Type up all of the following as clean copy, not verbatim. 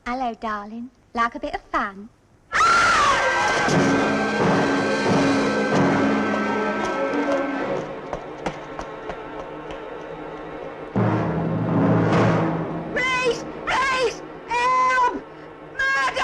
Hello, darling. Like a bit of fun? Please! Please! Help! Murder!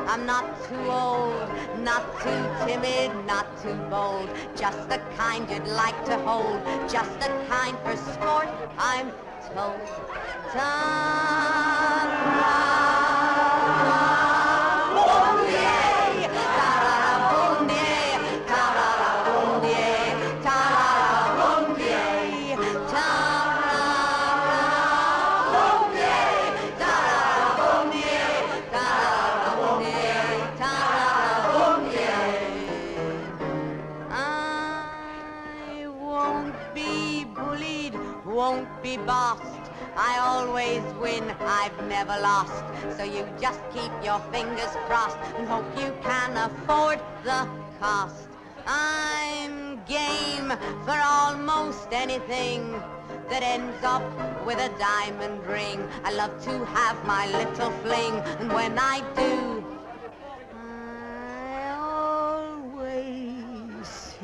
I'm not too old, not too timid, not too bold. Just the kind you'd like to hold, just the kind for sport, I'm told. Won't be bossed. I always win, I've never lost. So you just keep your fingers crossed and hope you can afford the cost. I'm game for almost anything that ends up with a diamond ring. I love to have my little fling, and when I do, I always see.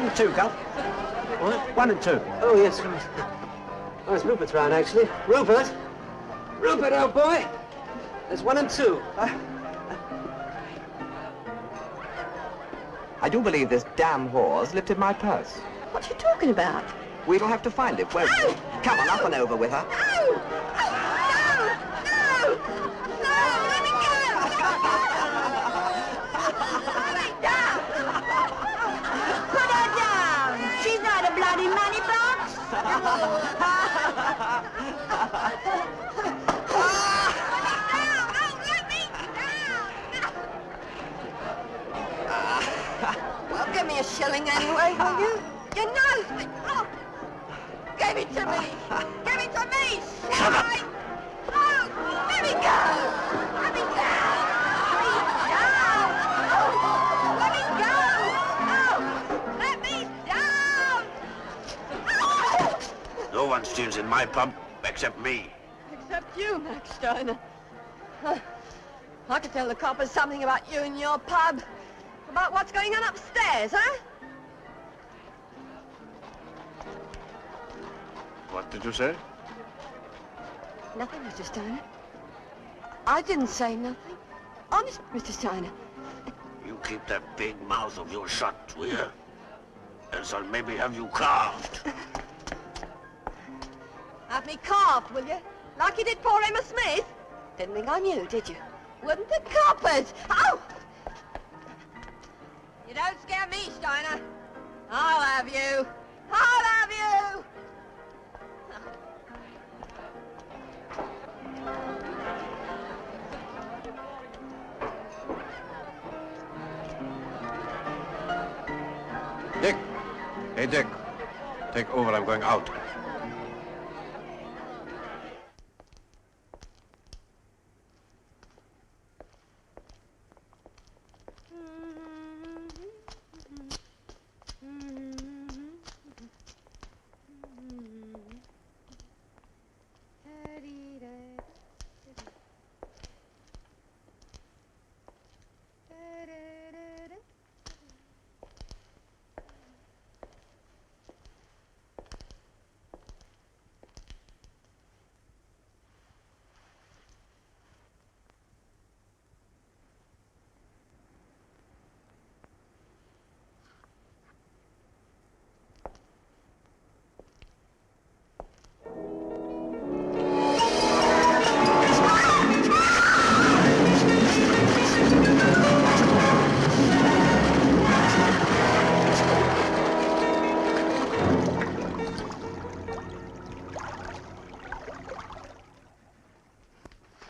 1 and 2, Cal. What? 1 and 2. Oh, yes, right. Oh, it's Rupert's round, actually. Rupert! Rupert, old boy! There's 1 and 2. I do believe this damn whore's lifted my purse. What are you talking about? We'll have to find it, won't we? Come on, up and over with her. No! No! No! Let me go! Let me down! Put her down! She's not a bloody money box! Let me down! Well, give me a shilling anyway, will you? Your nose! Oh. Give it to me! Give it to me! Shut up! Oh, let me go! Let me go! Let me down! Oh, let me down! Oh! No one steals in my pub except me. Except you, Max Steiner. I could tell the coppers something about you and your pub. About what's going on upstairs, huh? What did you say? Nothing, Mr. Steiner. I didn't say nothing. Honest, Mr. Steiner. You keep that big mouth of yours shut, will you? Else I'll maybe have you carved. Have me carved, will you? Like you did poor Emma Smith? Didn't think I knew, did you? Wouldn't the coppers? Oh! You don't scare me, Steiner. I'll have you. I'll have you! Dick. Hey, Dick. Take over, I'm going out.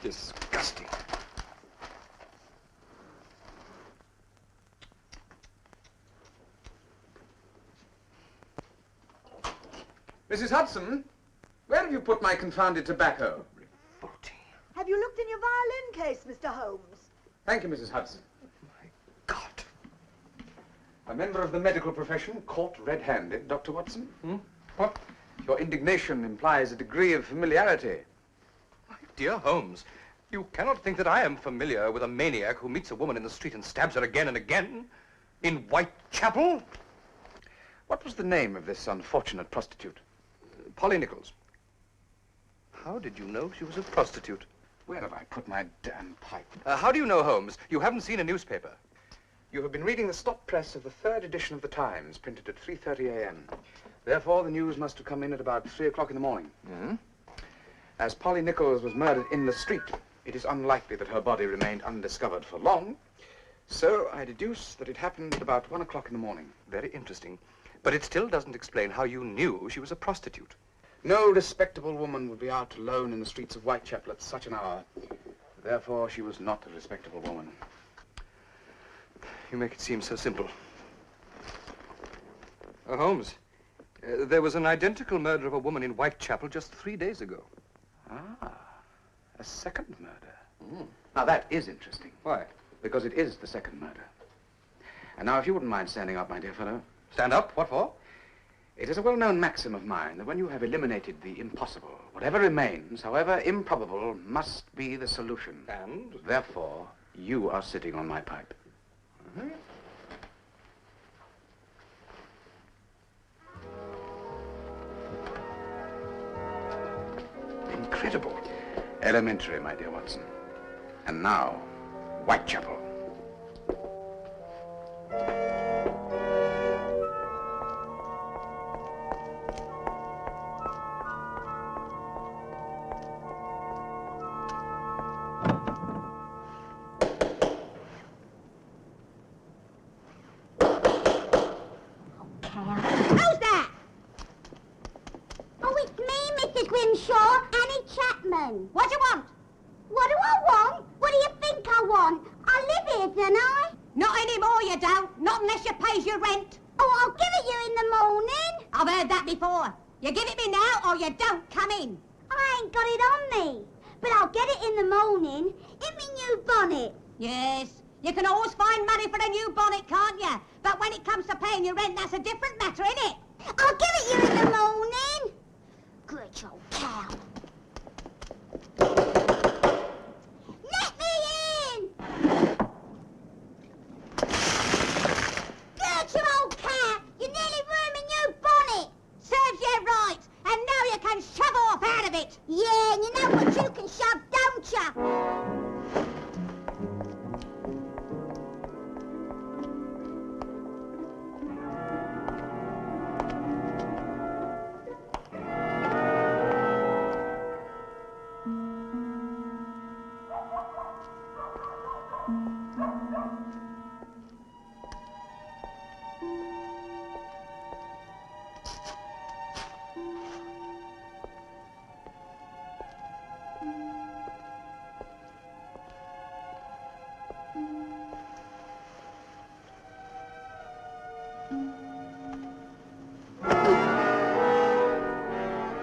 Disgusting. Mrs. Hudson, where have you put my confounded tobacco? Have you looked in your violin case, Mr. Holmes? Thank you, Mrs. Hudson. My God. A member of the medical profession caught red-handed, Dr. Watson? What? Your indignation implies a degree of familiarity. My dear Holmes, you cannot think that I am familiar with a maniac who meets a woman in the street and stabs her again and again? In Whitechapel? What was the name of this unfortunate prostitute? Polly Nichols. How did you know she was a prostitute? Where have I put my damn pipe? How do you know, Holmes? You haven't seen a newspaper. You have been reading the stop press of the 3rd edition of the Times, printed at 3:30 a.m. Therefore, the news must have come in at about 3 o'clock in the morning. As Polly Nichols was murdered in the street, it is unlikely that her body remained undiscovered for long. So I deduce that it happened at about 1 o'clock in the morning. Very interesting. But it still doesn't explain how you knew she was a prostitute. No respectable woman would be out alone in the streets of Whitechapel at such an hour. Therefore, she was not a respectable woman. You make it seem so simple. Holmes, there was an identical murder of a woman in Whitechapel just 3 days ago. Ah, a second murder. Now, that is interesting. Why? Because it is the second murder. And now, if you wouldn't mind standing up, my dear fellow. Stand up? What for? It is a well-known maxim of mine that when you have eliminated the impossible, whatever remains, however improbable, must be the solution. And? Therefore, you are sitting on my pipe. incredible. Elementary, my dear Watson. And now, Whitechapel. Who's that? Oh, it's me, Mrs. Grimshaw, Annie Chapman. What do you want? What do I want? What do you think I want? I live here, don't I? Not anymore, you don't. Not unless you pays your rent. Oh, I'll give it you in the morning. I've heard that before. You give it me now or you don't come in. I ain't got it on me. But I'll get it in the morning in me new bonnet. Yes, you can always find money for a new bonnet, can't you? But when it comes to paying your rent, that's a different matter, innit? I'll give it you in the morning. Good old cow. Let me in! Good old cow. You nearly ruined me new bonnet. Serves you right. And now you can shove off out of it. Yeah, and you know what you can shove, don't you?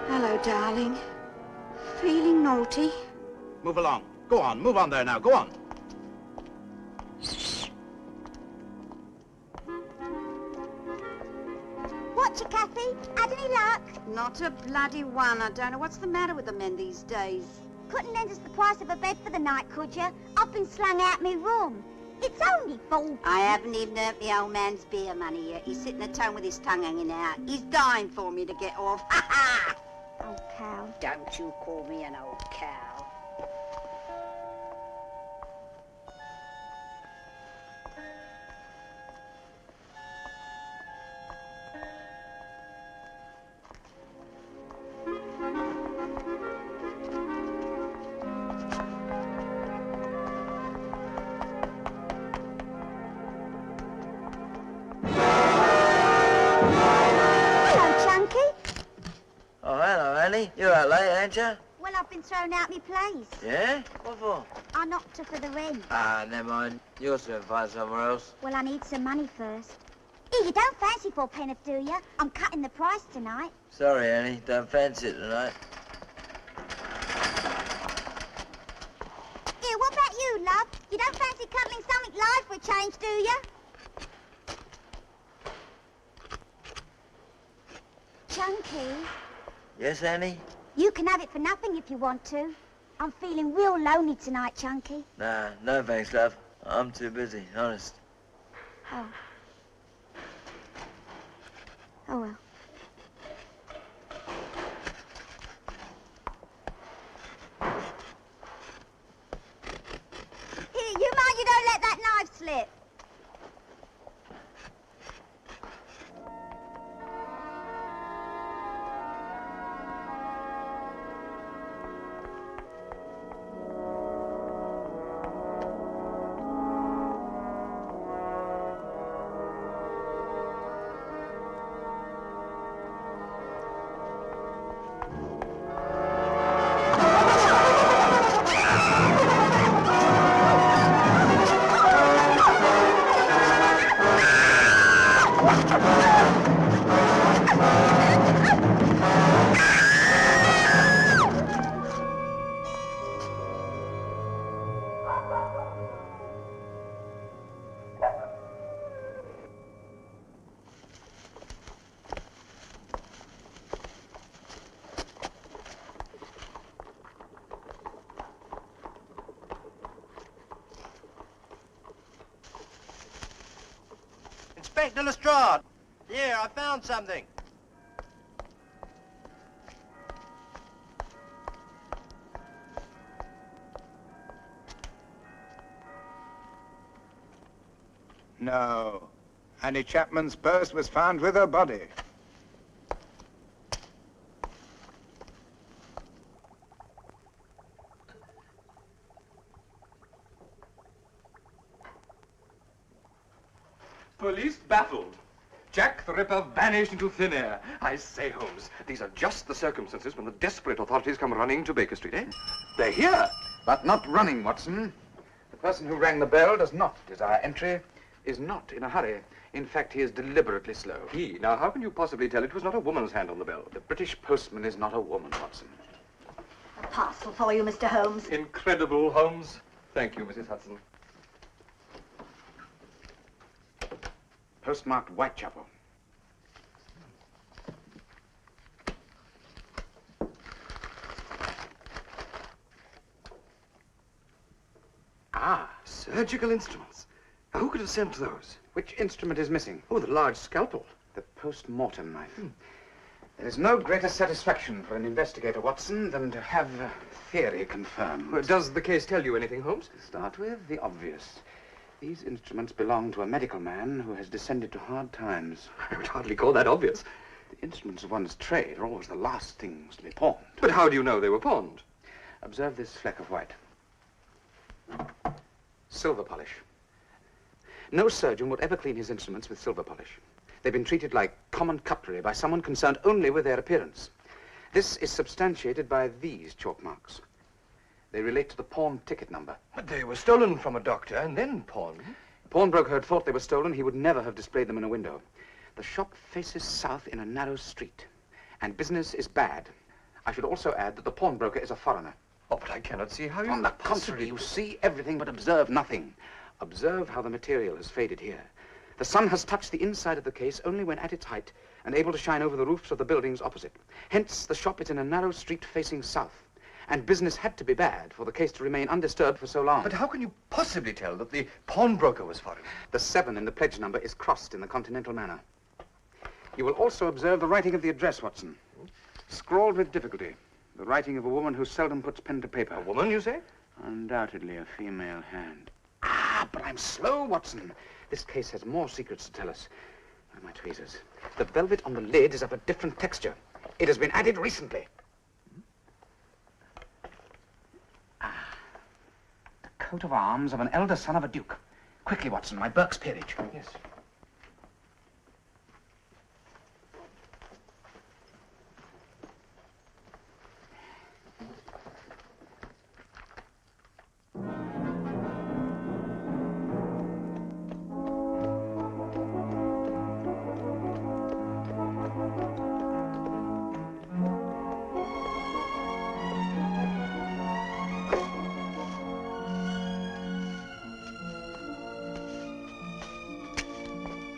Hello, darling. Feeling naughty? Move along. Go on. Move on there now. Go on. What's your Kathy? Had any luck? Not a bloody one. I don't know what's the matter with the men these days. Couldn't lend us the price of a bed for the night, could you? I've been slung out my room. It's only 4. I haven't even earned the old man's beer money yet. He's sitting at home with his tongue hanging out. He's dying for me to get off. Ha ha! Old cow. Don't you call me an old cow. Hello, Chunky. Oh, hello, Annie. You're out late, ain't you? Well, I've been thrown out my place. Yeah? What for? I knocked her for the rent. Ah, never mind. You'll soon find somewhere else. Well, I need some money first. Here, you don't fancy 4 pence, do you? I'm cutting the price tonight. Sorry, Annie. Don't fancy it tonight. Here, what about you, love? You don't fancy cuddling something live for a change, do you? Chunky, Yes, Annie? you can have it for nothing if you want to. I'm feeling real lonely tonight, Chunky. Nah, no thanks, love. I'm too busy, honest. Oh. Oh, well. Here, you mind you don't let that knife slip. Inspector Lestrade. Here, I found something. No. Annie Chapman's purse was found with her body. Police baffled. Jack the Ripper vanished into thin air. I say, Holmes, these are just the circumstances when the desperate authorities come running to Baker Street, eh? They're here, but not running, Watson. The person who rang the bell does not desire entry, is not in a hurry. In fact, he is deliberately slow. He? Now, how can you possibly tell it was not a woman's hand on the bell? The British postman is not a woman, Watson. A parcel for you, Mr. Holmes. Incredible, Holmes. Thank you, Mrs. Hudson. Postmarked Whitechapel. Ah, surgical instruments. Now, who could have sent those? Which instrument is missing? Oh, the large scalpel. The post-mortem knife. There is no greater satisfaction for an investigator, Watson, than to have a theory confirmed. Well, does the case tell you anything, Holmes? To start with, the obvious. These instruments belong to a medical man who has descended to hard times. I would hardly call that obvious. The instruments of one's trade are always the last things to be pawned. But how do you know they were pawned? Observe this fleck of white. Silver polish. No surgeon would ever clean his instruments with silver polish. They've been treated like common cutlery by someone concerned only with their appearance. This is substantiated by these chalk marks. They relate to the pawn ticket number. But they were stolen from a doctor and then pawned. Pawnbroker had thought they were stolen. He would never have displayed them in a window. The shop faces south in a narrow street, and business is bad. I should also add that the pawnbroker is a foreigner. Oh, but I cannot see how you... On the contrary, you see everything but observe nothing. Observe how the material has faded here. The sun has touched the inside of the case only when at its height and able to shine over the roofs of the buildings opposite. Hence, the shop is in a narrow street facing south. And business had to be bad for the case to remain undisturbed for so long. But how can you possibly tell that the pawnbroker was foreign? The 7 in the pledge number is crossed in the continental manner. You will also observe the writing of the address, Watson. Scrawled with difficulty. The writing of a woman who seldom puts pen to paper. A woman, you say? Undoubtedly a female hand. Ah, but I'm slow, Watson. This case has more secrets to tell us. Where are my tweezers? The velvet on the lid is of a different texture. It has been added recently. Coat of arms of an elder son of a duke. Quickly, Watson, my Burke's peerage. Yes.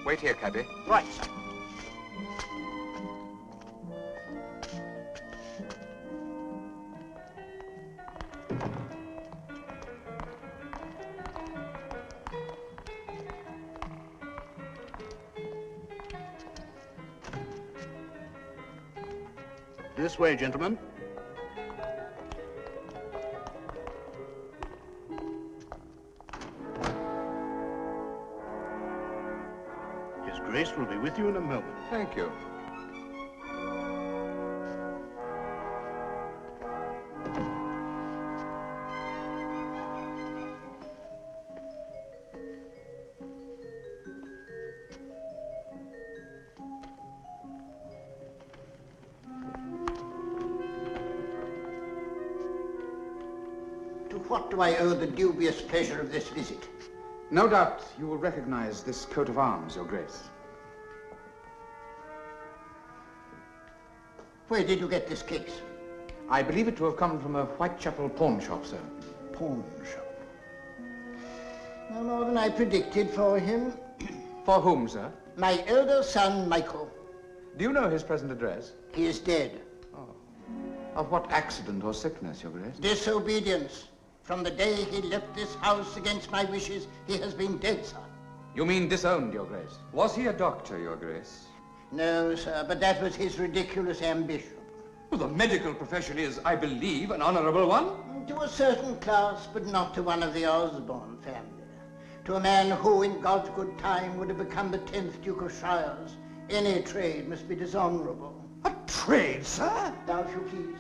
Wait here, cabby. Right, sir. This way, gentlemen. His Grace will be with you in a moment. Thank you. To what do I owe the dubious pleasure of this visit? No doubt you will recognize this coat of arms, Your Grace. Where did you get this case? I believe it to have come from a Whitechapel pawn shop, sir. Pawn shop. No more than I predicted for him. For whom, sir? My elder son, Michael. Do you know his present address? He is dead. Of what accident or sickness, Your Grace? Disobedience. From the day he left this house against my wishes, he has been dead, sir. You mean disowned, Your Grace? Was he a doctor, Your Grace? No, sir, but that was his ridiculous ambition. Well, the medical profession is, I believe, an honorable one. To a certain class, but not to one of the Osborne family. To a man who, in God's good time, would have become the 10th Duke of Shires, any trade must be dishonourable. A trade, sir? Now, if you please.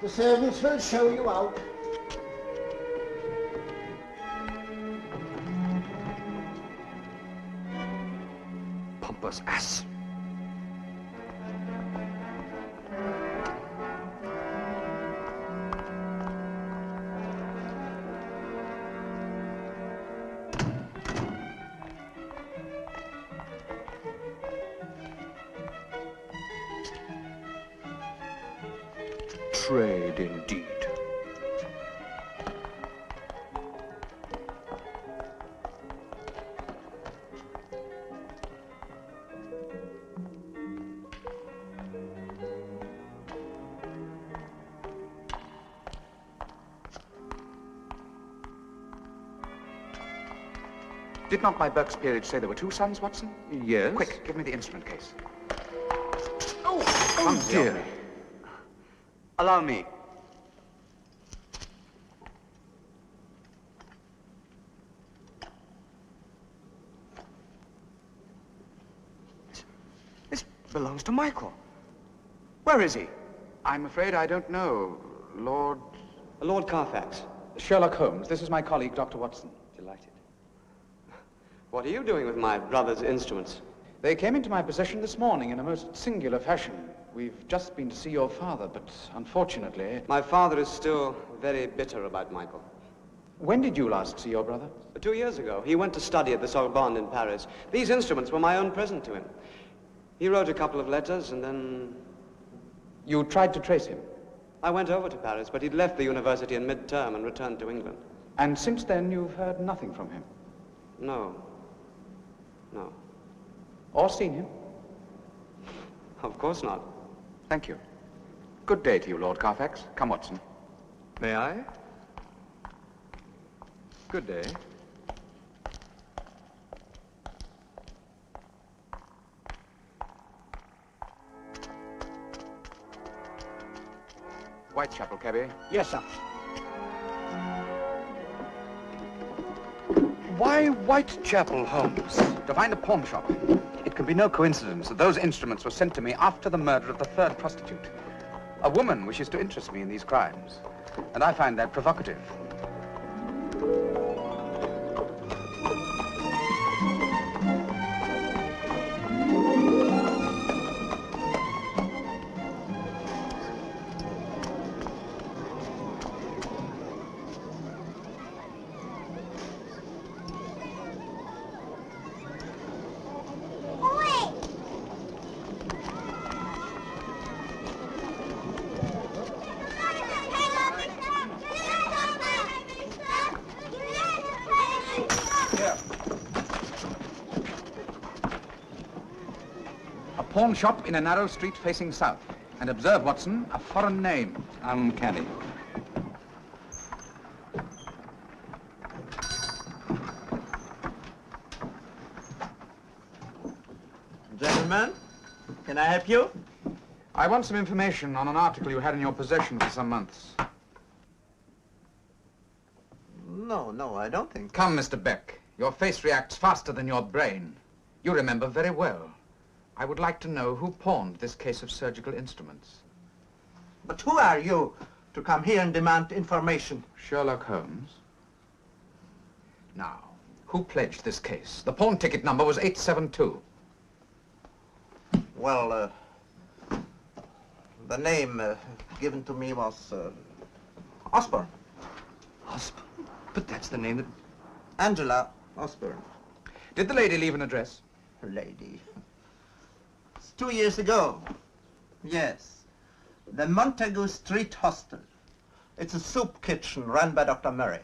The servants will show you out. Pompous ass. Trade indeed. Did not my Burke's peerage say there were 2 sons, Watson? Yes. Quick, give me the instrument case. Oh dear. Allow me. This belongs to Michael. Where is he? I'm afraid I don't know. Lord Carfax. Sherlock Holmes. This is my colleague, Dr. Watson. Delighted. What are you doing with my brother's instruments? They came into my possession this morning in a most singular fashion. We've just been to see your father, but unfortunately... My father is still very bitter about Michael. When did you last see your brother? 2 years ago. He went to study at the Sorbonne in Paris. These instruments were my own present to him. He wrote a couple of letters and then... You tried to trace him? I went over to Paris, but he'd left the university in mid-term and returned to England. And since then you've heard nothing from him? No. No. Or seen him? Of course not. Thank you. Good day to you, Lord Carfax. Come, Watson. May I? Good day. Whitechapel, cabby. Yes, sir. Why Whitechapel, Holmes? To find a pawn shop. It can be no coincidence that those instruments were sent to me after the murder of the 3rd prostitute. A woman wishes to interest me in these crimes, and I find that provocative. Pawn shop in a narrow street facing south. And observe, Watson, a foreign name. Uncanny. Gentlemen, can I help you? I want some information on an article you had in your possession for some months. No, I don't think. Come, Mr. Beck. Your face reacts faster than your brain. You remember very well. I would like to know who pawned this case of surgical instruments. But who are you to come here and demand information? Sherlock Holmes. Now, who pledged this case? The pawn ticket number was 872. Well, the name given to me was Osborne. Osborne? But that's the name that... Angela Osborne. Did the lady leave an address? Lady. It's 2 years ago. Yes. The Montague Street Hostel. It's a soup kitchen run by Dr. Murray.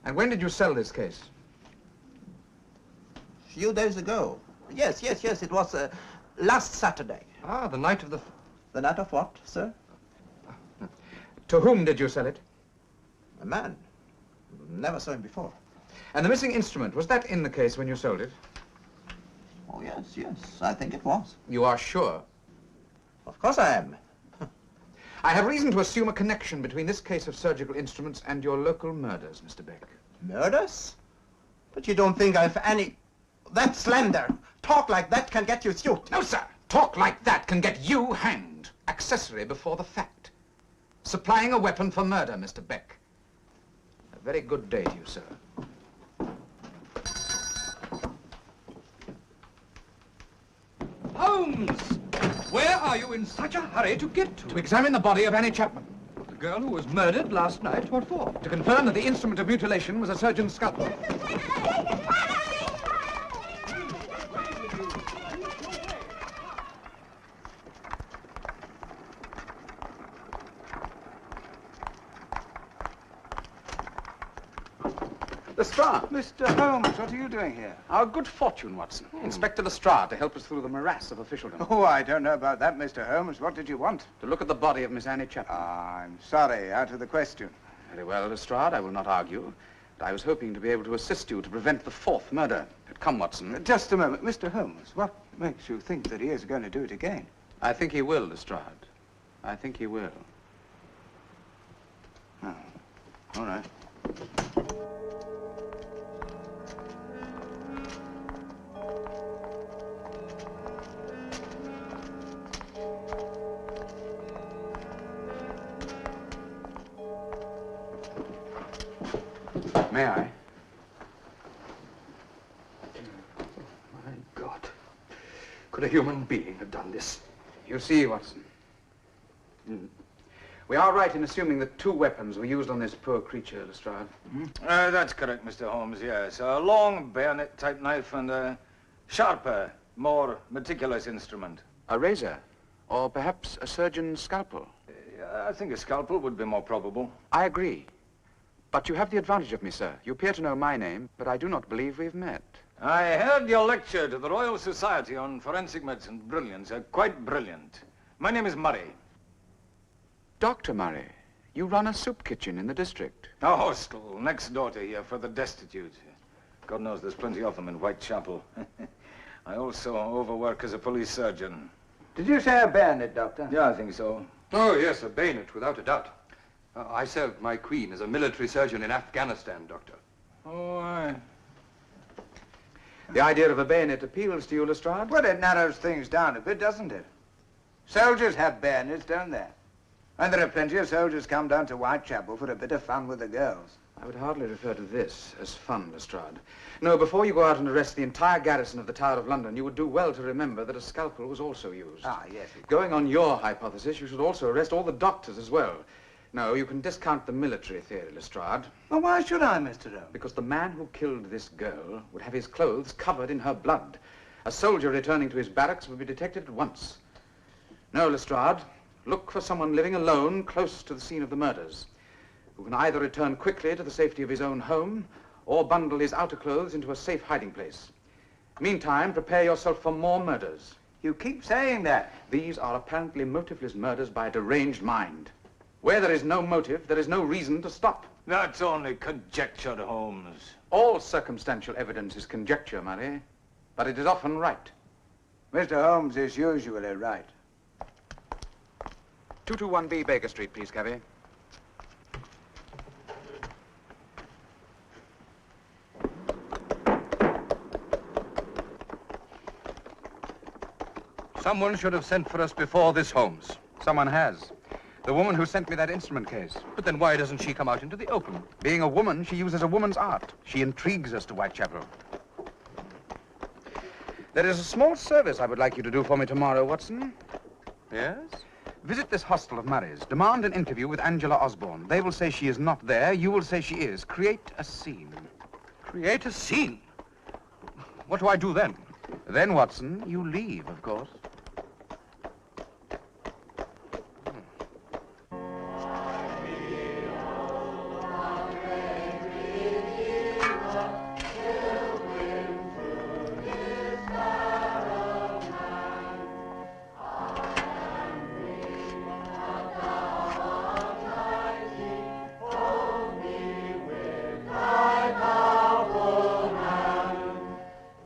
And when did you sell this case? A few days ago. Yes. It was last Saturday. Ah, the night of the... The night of what, sir? To whom did you sell it? A man. Never saw him before. And the missing instrument, was that in the case when you sold it? Oh, yes. I think it was. You are sure? Of course I am. I have reason to assume a connection between this case of surgical instruments and your local murders, Mr. Beck. Murders? But you don't think I've any... That slander. Talk like that can get you sued. No, sir. Talk like that can get you hanged. Accessory before the fact. Supplying a weapon for murder, Mr. Beck. A very good day to you, sir. Holmes! Where are you in such a hurry to get to? To examine the body of Annie Chapman. The girl who was murdered last night? What for? To confirm that the instrument of mutilation was a surgeon's scalpel. Lestrade. Mr. Holmes, what are you doing here? Our good fortune, Watson. Inspector Lestrade to help us through the morass of officialdom. Oh, I don't know about that, Mr. Holmes. What did you want? To look at the body of Miss Annie Chapman. I'm sorry, out of the question. Very well, Lestrade, I will not argue. But I was hoping to be able to assist you to prevent the fourth murder. Come, Watson. Just a moment. Mr. Holmes, what makes you think that he is going to do it again? I think he will, Lestrade. I think he will. Oh, all right. May I? My God. Could a human being have done this? You see, Watson. We are right in assuming that two weapons were used on this poor creature, Lestrade. That's correct, Mr. Holmes, yes. A long bayonet-type knife and a sharper, more meticulous instrument. A razor? Or perhaps a surgeon's scalpel? I think a scalpel would be more probable. I agree. But you have the advantage of me, sir. You appear to know my name, but I do not believe we've met. I heard your lecture to the Royal Society on Forensic Medicine. Brilliant, sir. Quite brilliant. My name is Murray. Dr. Murray, you run a soup kitchen in the district. A hostel next door to here for the destitute. God knows there's plenty of them in Whitechapel. I also overwork as a police surgeon. Did you say a bayonet, Doctor? Yeah, I think so. Oh, yes, a bayonet, without a doubt. I served my queen as a military surgeon in Afghanistan, Doctor. Oh, aye. The idea of a bayonet appeals to you, Lestrade? Well, it narrows things down a bit, doesn't it? Soldiers have bayonets, don't they? And there are plenty of soldiers come down to Whitechapel for a bit of fun with the girls. I would hardly refer to this as fun, Lestrade. No, before you go out and arrest the entire garrison of the Tower of London, you would do well to remember that a scalpel was also used. Ah, yes. Going on your hypothesis, you should also arrest all the doctors as well. No, you can discount the military theory, Lestrade. Well, why should I, Mr. Holmes? Because the man who killed this girl would have his clothes covered in her blood. A soldier returning to his barracks would be detected at once. No, Lestrade, look for someone living alone close to the scene of the murders, who can either return quickly to the safety of his own home or bundle his outer clothes into a safe hiding place. Meantime, prepare yourself for more murders. You keep saying that. These are apparently motiveless murders by a deranged mind. Where there is no motive, there is no reason to stop. That's only conjecture, Holmes. All circumstantial evidence is conjecture, Murray, but it is often right. Mr. Holmes is usually right. 221B Baker Street, please, cabby. Someone should have sent for us before this, Holmes. Someone has. The woman who sent me that instrument case. But then why doesn't she come out into the open? Being a woman, she uses a woman's art. She intrigues us to Whitechapel. There is a small service I would like you to do for me tomorrow, Watson. Yes? Visit this hostel of Murray's. Demand an interview with Angela Osborne. They will say she is not there. You will say she is. Create a scene. Create a scene? What do I do then? Then, Watson, you leave, of course.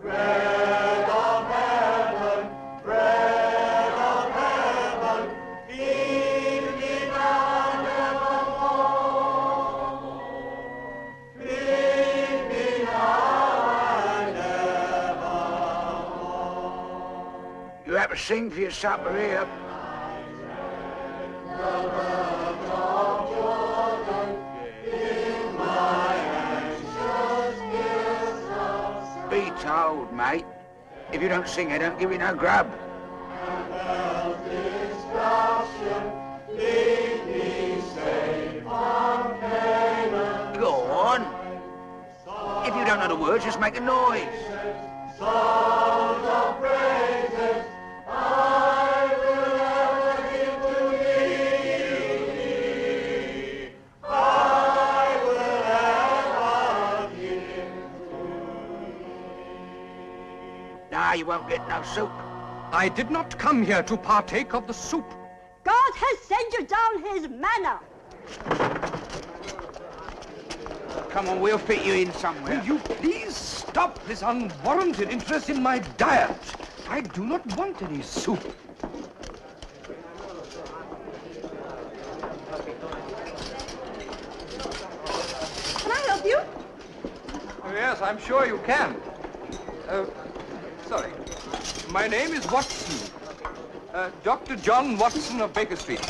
Bread of heaven, bread sing for your supper here. Be told, mate. If you don't sing, I don't give you no grub. Go on. If you don't know the words, just make a noise. Nah, you won't get no soup. I did not come here to partake of the soup. God has sent you down his manna. Come on, we'll fit you in somewhere. Will you please stop this unwarranted interest in my diet? I do not want any soup. Can I help you? Oh, yes, I'm sure you can. Sorry. My name is Watson. Dr. John Watson of Baker Street.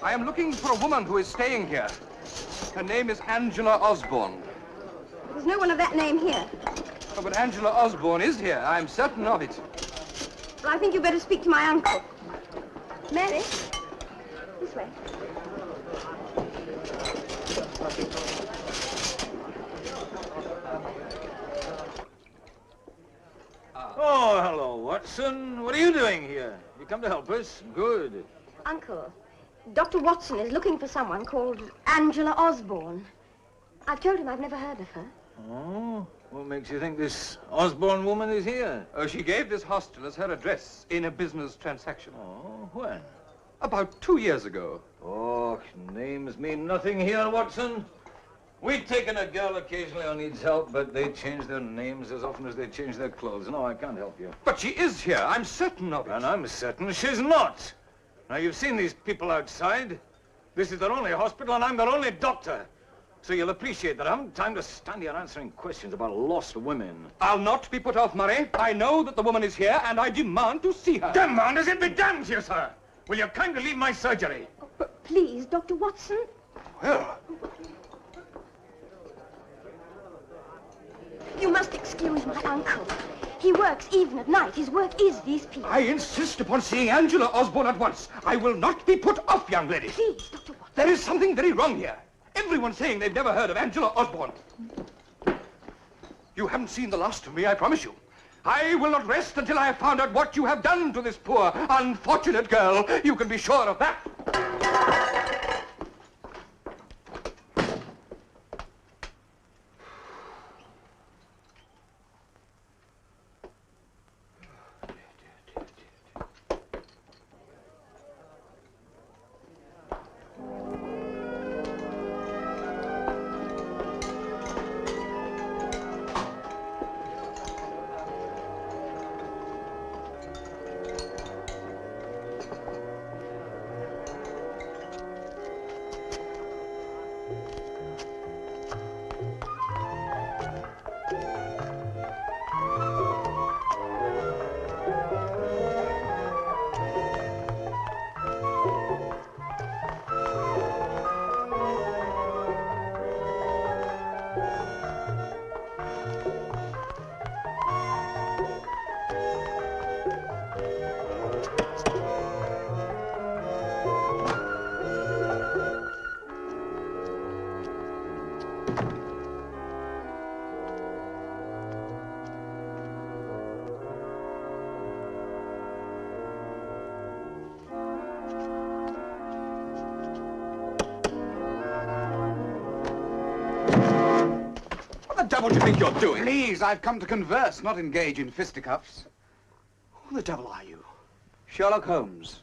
I am looking for a woman who is staying here. Her name is Angela Osborne. There's no one of that name here. Oh, but Angela Osborne is here. I'm certain of it. Well, I think you better speak to my uncle. Mary, this way. Oh, hello, Watson. What are you doing here? You come to help us? Good. Uncle, Dr. Watson is looking for someone called Angela Osborne. I've told him I've never heard of her. Oh, what makes you think this Osborne woman is here? She gave this hostel as her address in a business transaction. Oh, when? About 2 years ago. Oh, names mean nothing here, Watson. We've taken a girl occasionally who needs help, but they change their names as often as they change their clothes. No, I can't help you. But she is here. I'm certain of it. And I'm certain she's not. Now, you've seen these people outside. This is their only hospital, and I'm their only doctor. So you'll appreciate that I haven't time to stand here answering questions about lost women. I'll not be put off, Murray. I know that the woman is here, and I demand to see her. Demand as it be damned to you, sir. Will you kindly leave my surgery? Oh, but please, Dr. Watson. Well... You must excuse my uncle. He works even at night. His work is these people. I insist upon seeing Angela Osborne at once. I will not be put off, young lady. Please, Dr. Watson. There is something very wrong here. Everyone's saying they've never heard of Angela Osborne. You haven't seen the last of me, I promise you. I will not rest until I have found out what you have done to this poor, unfortunate girl. You can be sure of that. What do you think you're doing? Please, I've come to converse, not engage in fisticuffs. Who the devil are you? Sherlock Holmes.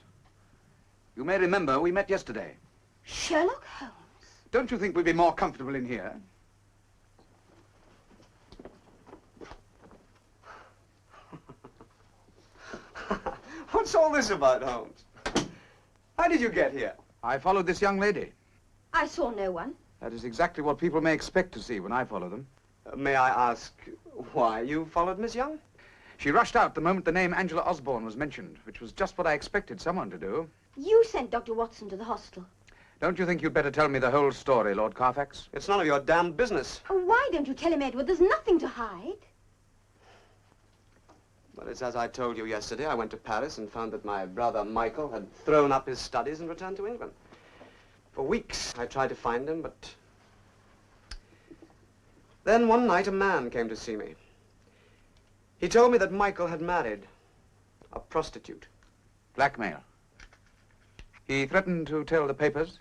You may remember we met yesterday. Sherlock Holmes? Don't you think we'd be more comfortable in here? What's all this about, Holmes? How did you get here? I followed this young lady. I saw no one. That is exactly what people may expect to see when I follow them. May I ask why you followed Miss Young? She rushed out the moment the name Angela Osborne was mentioned, which was just what I expected someone to do. You sent Dr. Watson to the hostel. Don't you think you'd better tell me the whole story, Lord Carfax? It's none of your damn business. Oh, why don't you tell him, Edward? There's nothing to hide. Well, it's as I told you yesterday. I went to Paris and found that my brother Michael had thrown up his studies and returned to England. For weeks, I tried to find him, but... Then one night, a man came to see me. He told me that Michael had married a prostitute. Blackmail. He threatened to tell the papers?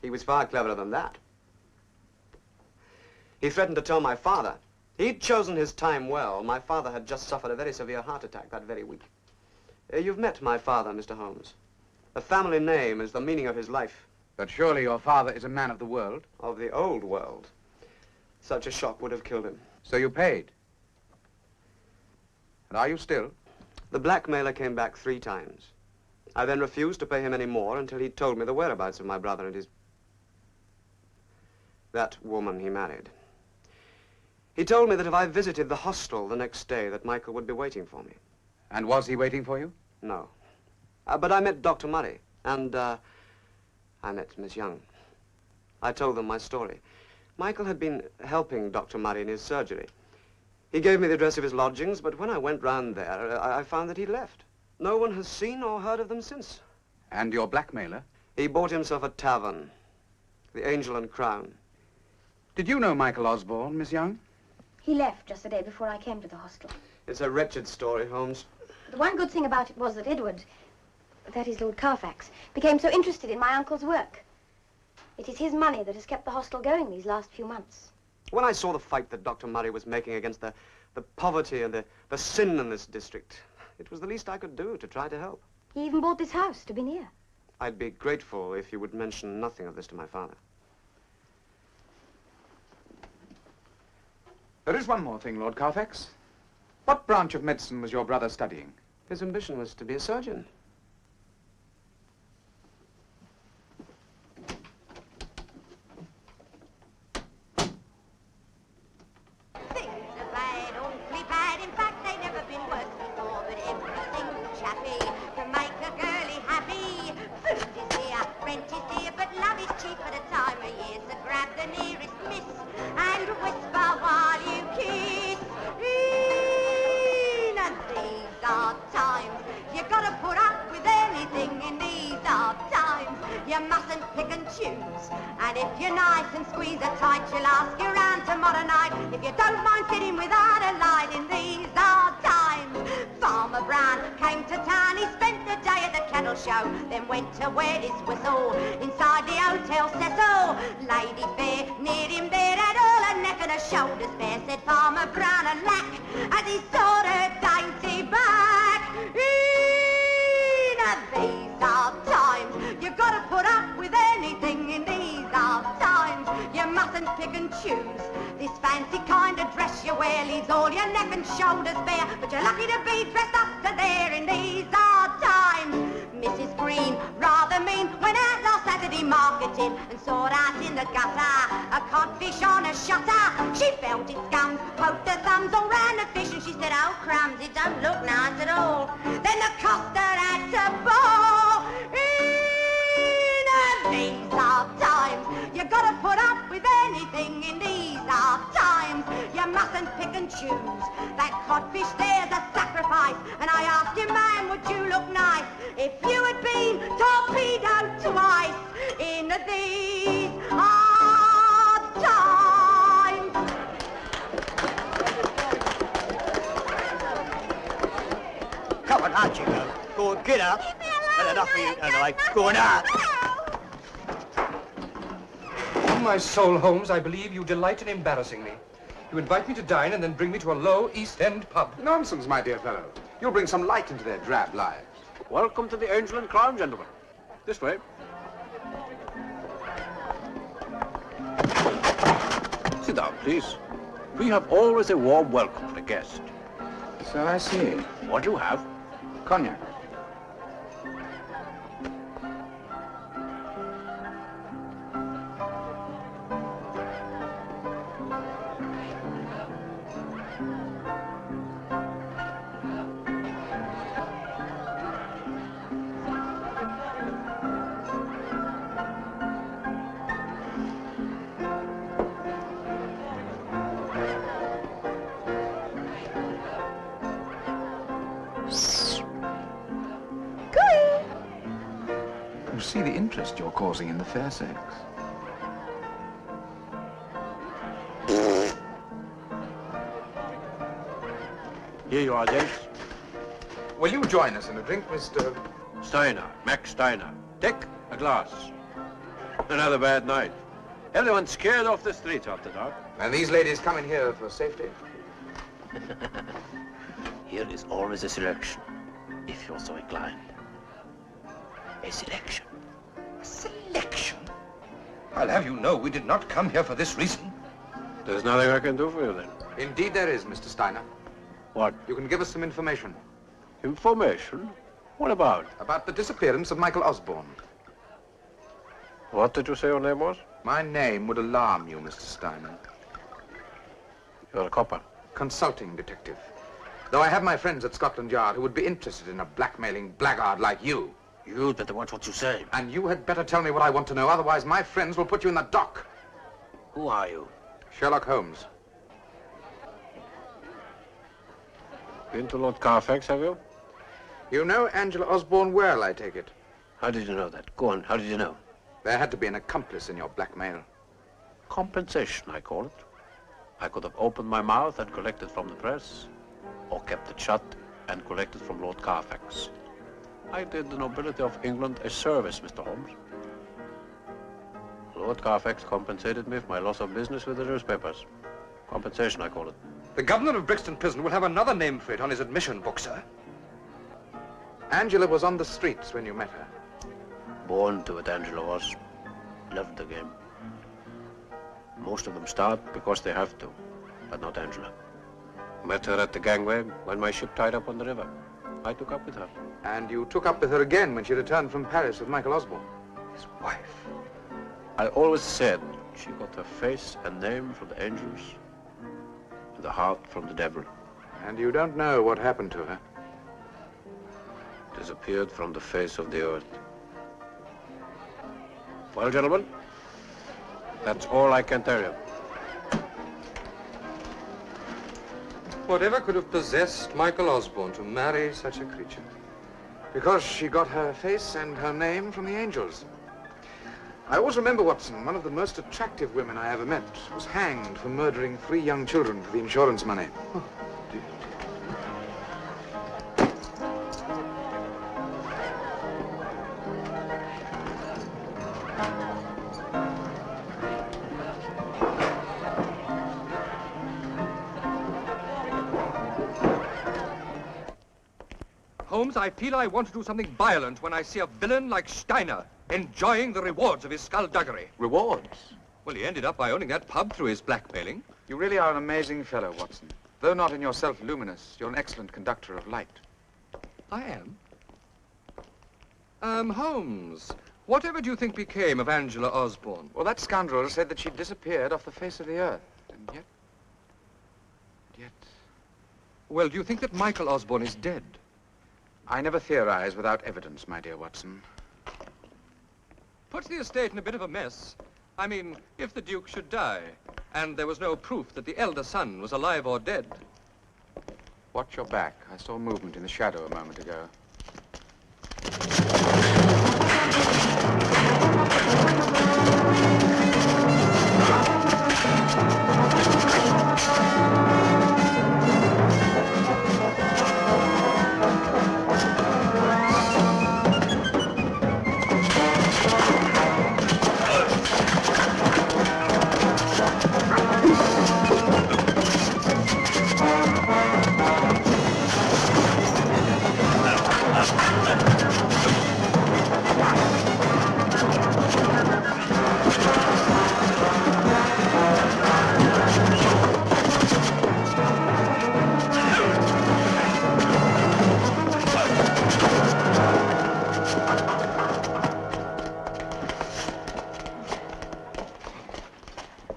He was far cleverer than that. He threatened to tell my father. He'd chosen his time well. My father had just suffered a very severe heart attack that very week. You've met my father, Mr. Holmes. The family name is the meaning of his life. But surely your father is a man of the world? Of the old world. Such a shock would have killed him. So you paid? And are you still? The blackmailer came back 3 times. I then refused to pay him any more until he told me the whereabouts of my brother and that woman he married. He told me that if I visited the hostel the next day, that Michael would be waiting for me. And was he waiting for you? No. But I met Dr. Murray, and I met Miss Young. I told them my story. Michael had been helping Dr. Murray in his surgery. He gave me the address of his lodgings, but when I went round there, I found that he'd left. No one has seen or heard of them since. And your blackmailer? He bought himself a tavern, the Angel and Crown. Did you know Michael Osborne, Miss Young? He left just the day before I came to the hostel. It's a wretched story, Holmes. The one good thing about it was that Edward, that is Lord Carfax, became so interested in my uncle's work. It is his money that has kept the hostel going these last few months. When I saw the fight that Dr. Murray was making against the poverty and the sin in this district, it was the least I could do to try to help. He even bought this house to be near. I'd be grateful if you would mention nothing of this to my father. There is one more thing, Lord Carfax. What branch of medicine was your brother studying? His ambition was to be a surgeon. And if you're nice and squeeze it tight, she'll ask you round tomorrow night. If you don't mind sitting without a light in these hard times. Farmer Brown came to town, he spent the day at the kennel show, then went to wet his whistle inside the Hotel Cecil. Lady Fair near him there had all her neck and her shoulders bare, said Farmer Brown a lack as he saw her dainty back. In these hard times, you've got to put up with anything in these hard times. You mustn't pick and choose. This fancy kind of dress you wear leaves all your neck and shoulders bare, but you're lucky to be dressed up to there in these hard times. Mrs. Green, rather mean, went out last Saturday marketing and saw out in the gutter a codfish on a shutter. She felt its gums, poked her thumbs all round the fish, and she said, oh crumbs, it don't look nice at all. Then the coster had to bawl. In these hard times, you gotta put up with anything in these hard times. You mustn't pick and choose. That codfish there's a sacrifice, and I asked you, man, would you look nice if you had been torpedoed twice in these hard times? Come on, out you go. Go on, get up. And enough for you tonight. Go on, out. On my soul, Holmes, I believe you delight in embarrassing me. You invite me to dine and then bring me to a low East End pub. Nonsense, my dear fellow. You'll bring some light into their drab lives. Welcome to the Angel and Crown, gentlemen. This way. Sit down, please. We have always a warm welcome for a guest. So I see. What do you have? Cognac. You see the interest you're causing in the fair sex. Here you are, gents. Will you join us in a drink, Mr. Steiner, Max Steiner. Take a glass. Another bad night. Everyone's scared off the streets after dark. And these ladies come in here for safety? Here is always a selection, if you're so inclined. A selection. Selection? I'll have you know we did not come here for this reason. There's nothing I can do for you then. Indeed there is, Mr. Steiner. What? You can give us some information. Information? What about? About the disappearance of Michael Osborne. What did you say your name was? My name would alarm you, Mr. Steiner. You're a copper. Consulting detective. Though I have my friends at Scotland Yard who would be interested in a blackmailing blackguard like you. You'd better watch what you say. And you had better tell me what I want to know, otherwise my friends will put you in the dock. Who are you? Sherlock Holmes. Been to Lord Carfax, have you? You know Angela Osborne well, I take it. How did you know that? Go on, how did you know? There had to be an accomplice in your blackmail. Compensation, I call it. I could have opened my mouth and collected from the press, or kept it shut and collected from Lord Carfax. I did the nobility of England a service, Mr. Holmes. Lord Carfax compensated me for my loss of business with the newspapers. Compensation, I call it. The governor of Brixton Prison will have another name for it on his admission book, sir. Angela was on the streets when you met her. Born to it, Angela was. Loved the game. Most of them start because they have to, but not Angela. Met her at the gangway when my ship tied up on the river. I took up with her. And you took up with her again when she returned from Paris with Michael Osborne. His wife. I always said she got her face and name from the angels, and the heart from the devil. And you don't know what happened to her? Disappeared from the face of the earth. Well, gentlemen, that's all I can tell you. Whatever could have possessed Michael Osborne to marry such a creature? Because she got her face and her name from the angels. I always remember, Watson, one of the most attractive women I ever met was hanged for murdering 3 young children for the insurance money. Oh, dear. Holmes, I feel I want to do something violent when I see a villain like Steiner enjoying the rewards of his skullduggery. Rewards? Well, he ended up by owning that pub through his blackmailing. You really are an amazing fellow, Watson. Though not in yourself luminous, you're an excellent conductor of light. I am? Holmes, whatever do you think became of Angela Osborne? Well, that scoundrel said that she disappeared off the face of the earth. And yet... Well, do you think that Michael Osborne is dead? I never theorize without evidence, my dear Watson. Puts the estate in a bit of a mess. I mean, if the Duke should die, and there was no proof that the elder son was alive or dead. Watch your back. I saw movement in the shadow a moment ago.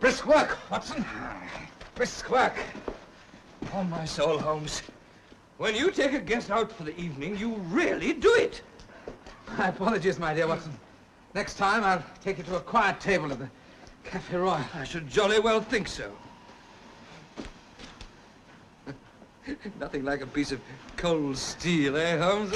Brisk work, Watson. Brisk work. On my soul, Holmes. When you take a guest out for the evening, you really do it. My apologies, my dear Watson. Next time, I'll take you to a quiet table at the Cafe Royal. I should jolly well think so. Nothing like a piece of cold steel, eh, Holmes?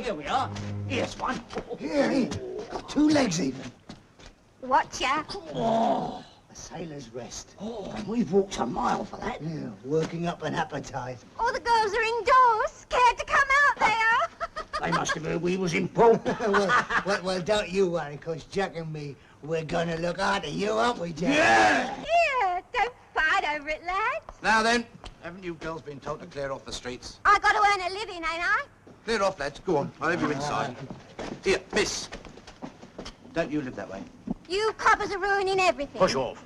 Here we are. Here's one. Here, 2 legs even. Watch ya. Oh, a sailor's rest. Oh, we've walked a mile for that. Yeah, working up an appetite. All the girls are indoors, scared to come out, they are. They must have heard we was in port. well, don't you worry, because Jack and me, we're going to look after you, aren't we, Jack? Yeah! Here, don't fight over it, lads. Now then, haven't you girls been told to clear off the streets? I got to earn a living, ain't I? Clear off, lads. Go on. I'll have you inside. Here, miss. Don't you live that way? You coppers are ruining everything. Push off.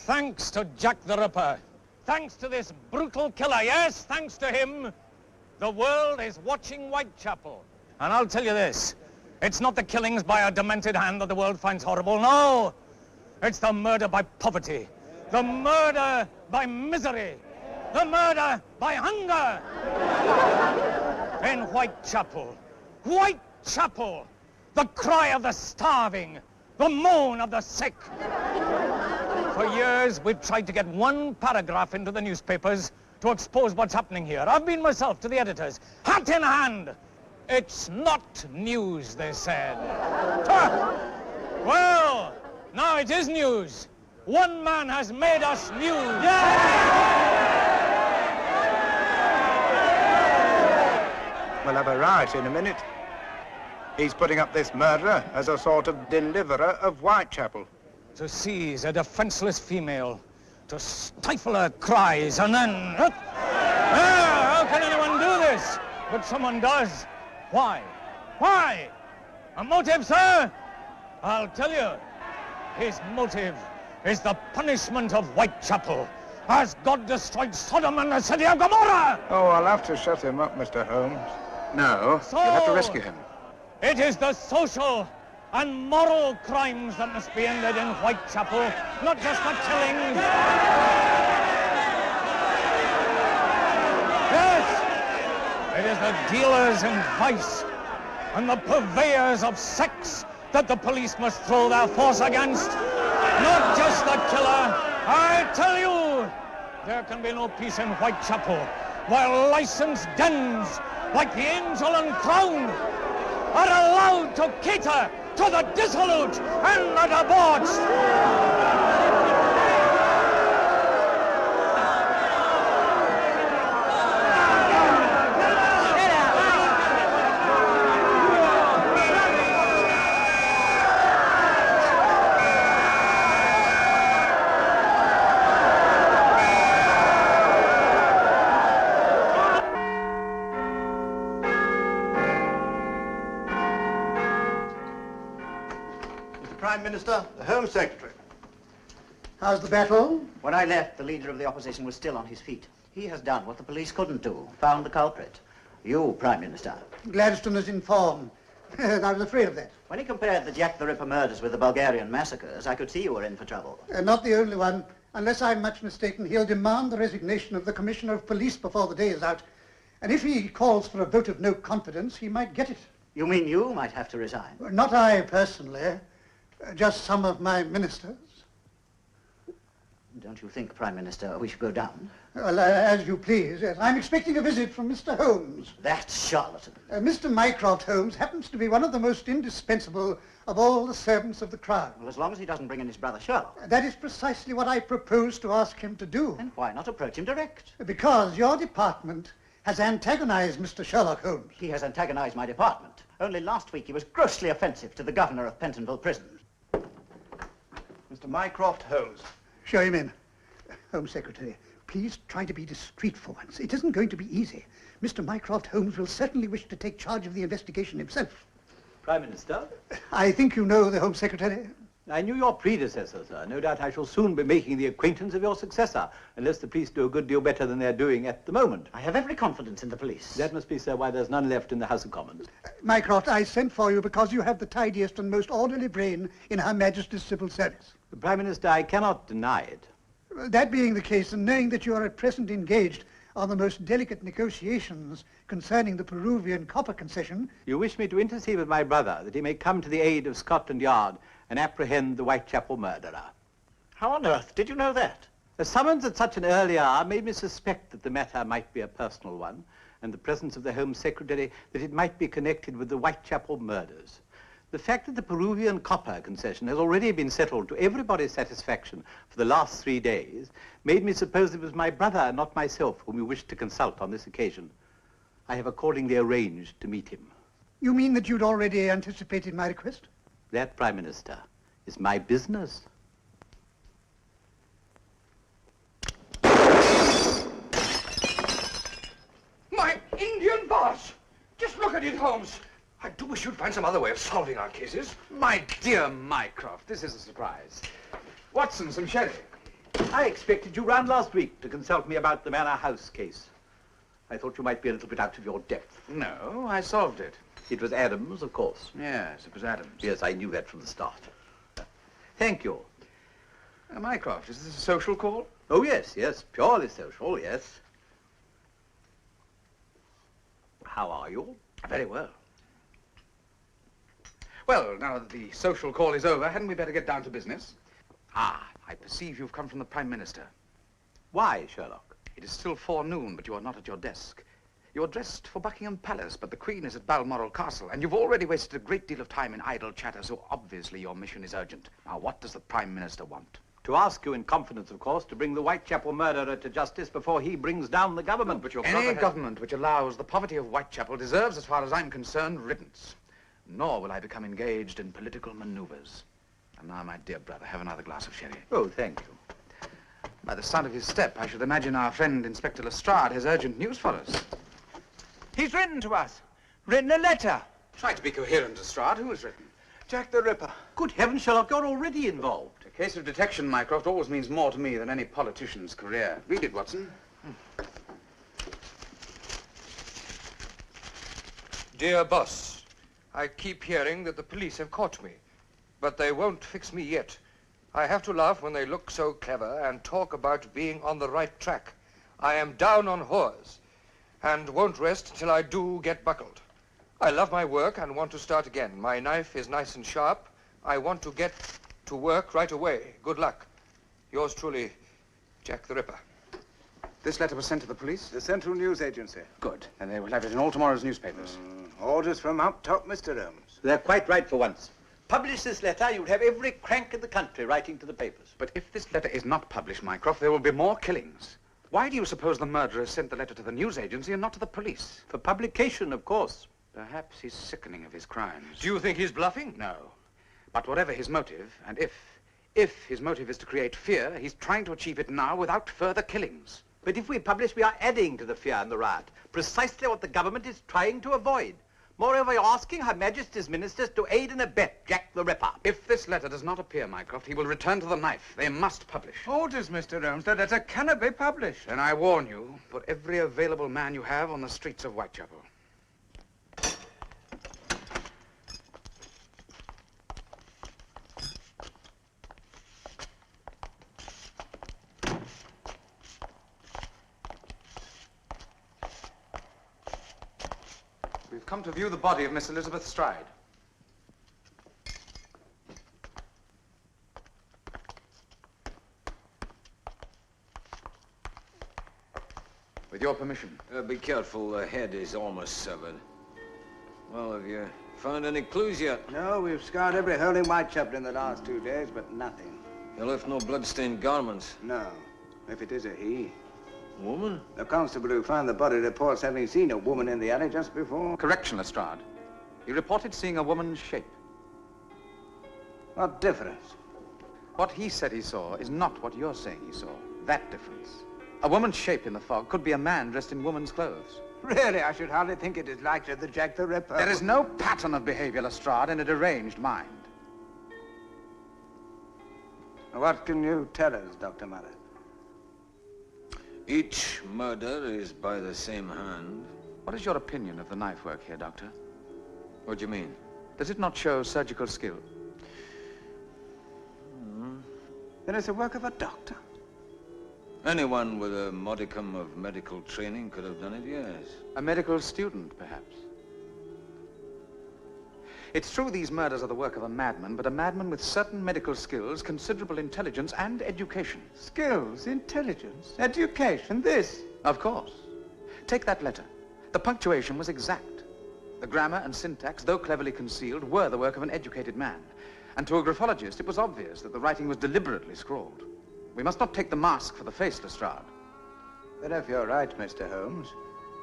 Thanks to Jack the Ripper. Thanks to this brutal killer, yes, thanks to him, the world is watching Whitechapel. And I'll tell you this, it's not the killings by a demented hand that the world finds horrible, no. It's the murder by poverty, the murder by misery, the murder by hunger. In Whitechapel, Whitechapel, the cry of the starving, the moan of the sick. For years, we've tried to get one paragraph into the newspapers to expose what's happening here. I've been myself to the editors, hat in hand. It's not news, they said. Well, now it is news. One man has made us news. We'll have a riot in a minute. He's putting up this murderer as a sort of deliverer of Whitechapel. To seize a defenseless female, to stifle her cries, and then... how can anyone do this? But someone does. Why? Why? A motive, sir? I'll tell you. His motive is the punishment of Whitechapel, as God destroyed Sodom and the city of Gomorrah! Oh, I'll have to shut him up, Mr. Holmes. No, So, you'll have to rescue him. It is the social and moral crimes that must be ended in Whitechapel, not just the killings. Yes, it is the dealers in vice and the purveyors of sex that the police must throw their force against, not just the killer. I tell you, there can be no peace in Whitechapel while licensed dens like the Angel and Crown are allowed to cater to the dissolute and the debauched. Prime Minister, the Home Secretary. How's the battle? When I left, the leader of the opposition was still on his feet. He has done what the police couldn't do, found the culprit. You, Prime Minister. Gladstone is informed. I was afraid of that. When he compared the Jack the Ripper murders with the Bulgarian massacres, I could see you were in for trouble. Not the only one. Unless I'm much mistaken, he'll demand the resignation of the Commissioner of Police before the day is out. And if he calls for a vote of no confidence, he might get it. You mean you might have to resign? Not I, personally. Just some of my ministers. Don't you think, Prime Minister, we should go down? Well, as you please, yes. I'm expecting a visit from Mr. Holmes. That charlatan. Mr. Mycroft Holmes happens to be one of the most indispensable of all the servants of the crown. Well, as long as he doesn't bring in his brother Sherlock. That is precisely what I propose to ask him to do. Then why not approach him direct? Because your department has antagonized Mr. Sherlock Holmes. He has antagonized my department. Only last week he was grossly offensive to the governor of Pentonville Prison. Mr. Mycroft Holmes. Show him in. Home Secretary, please try to be discreet for once. It isn't going to be easy. Mr. Mycroft Holmes will certainly wish to take charge of the investigation himself. Prime Minister? I think you know the Home Secretary. I knew your predecessor, sir. No doubt I shall soon be making the acquaintance of your successor, unless the police do a good deal better than they're doing at the moment. I have every confidence in the police. That must be, sir, why there's none left in the House of Commons. Mycroft, I sent for you because you have the tidiest and most orderly brain in Her Majesty's civil service. Prime Minister, I cannot deny it. That being the case, and knowing that you are at present engaged on the most delicate negotiations concerning the Peruvian copper concession... You wish me to intercede with my brother that he may come to the aid of Scotland Yard and apprehend the Whitechapel murderer. How on earth did you know that? A summons at such an early hour made me suspect that the matter might be a personal one, and the presence of the Home Secretary that it might be connected with the Whitechapel murders. The fact that the Peruvian copper concession has already been settled to everybody's satisfaction for the last 3 days made me suppose it was my brother, not myself, whom you wished to consult on this occasion. I have accordingly arranged to meet him. You mean that you'd already anticipated my request? That, Prime Minister, is my business. My Indian boss! Just look at it, Holmes. I do wish you'd find some other way of solving our cases. My dear Mycroft, this is a surprise. Watson, some sherry. I expected you round last week to consult me about the Manor House case. I thought you might be a little bit out of your depth. No, I solved it. It was Adams, of course. Yes, it was Adams. Yes, I knew that from the start. Thank you. Mycroft, is this a social call? Oh, yes, yes, purely social, yes. How are you? Very well. Well, now that the social call is over, hadn't we better get down to business? Ah, I perceive you've come from the Prime Minister. Why, Sherlock? It is still forenoon, but you are not at your desk. You're dressed for Buckingham Palace, but the Queen is at Balmoral Castle, and you've already wasted a great deal of time in idle chatter, so obviously your mission is urgent. Now, what does the Prime Minister want? To ask you in confidence, of course, to bring the Whitechapel murderer to justice before he brings down the government. But your Any government which allows the poverty of Whitechapel deserves, as far as I'm concerned, riddance. Nor will I become engaged in political maneuvers. And now, my dear brother, have another glass of sherry. Oh, thank you. By the sound of his step, I should imagine our friend Inspector Lestrade has urgent news for us. He's written to us. Written a letter. Try to be coherent, Lestrade. Who has written? Jack the Ripper. Good heavens, Sherlock, you're already involved. A case of detection, Mycroft, always means more to me than any politician's career. Read it, Watson. Dear boss, I keep hearing that the police have caught me, but they won't fix me yet. I have to laugh when they look so clever and talk about being on the right track. I am down on whores and won't rest till I do get buckled. I love my work and want to start again. My knife is nice and sharp. I want to get to work right away. Good luck. Yours truly, Jack the Ripper. This letter was sent to the police? The Central News Agency. Good. And they will have it in all tomorrow's newspapers. Orders from up top, Mr. Holmes. They're quite right for once. Publish this letter, you'll have every crank in the country writing to the papers. But if this letter is not published, Mycroft, there will be more killings. Why do you suppose the murderer sent the letter to the news agency and not to the police? For publication, of course. Perhaps he's sickening of his crimes. Do you think he's bluffing? No. But whatever his motive, and if his motive is to create fear, he's trying to achieve it now without further killings. But if we publish, we are adding to the fear and the riot. Precisely what the government is trying to avoid. Moreover, you're asking Her Majesty's ministers to aid and abet Jack the Ripper. If this letter does not appear, Mycroft, he will return to the knife. They must publish. Orders, Mr. Holmes. The letter cannot be published. And I warn you, put every available man you have on the streets of Whitechapel. come to view the body of Miss Elizabeth Stride. With your permission. Be careful, the head is almost severed. Well, have you found any clues yet? No, we've scoured every hole in Whitechapel in the last 2 days, but nothing. You left no blood-stained garments? No. If it is a he. Woman? The constable who found the body reports having seen a woman in the alley just before. Correction, Lestrade. He reported seeing a woman's shape. What difference? What he said he saw is not what you're saying he saw. That difference. A woman's shape in the fog could be a man dressed in woman's clothes. Really, I should hardly think it is likely that Jack the Ripper... There is no pattern of behavior, Lestrade, in a deranged mind. What can you tell us, Dr. Murray? Each murder is by the same hand. What is your opinion of the knife work here, Doctor? What do you mean? Does it not show surgical skill? Then it's the work of a doctor. Anyone with a modicum of medical training could have done it, yes. A medical student, perhaps. It's true these murders are the work of a madman, but a madman with certain medical skills, considerable intelligence, and education. Skills, intelligence, education, this. Of course. Take that letter. The punctuation was exact. The grammar and syntax, though cleverly concealed, were the work of an educated man. And to a graphologist, it was obvious that the writing was deliberately scrawled. We must not take the mask for the face, Lestrade. Then if you're right, Mr. Holmes,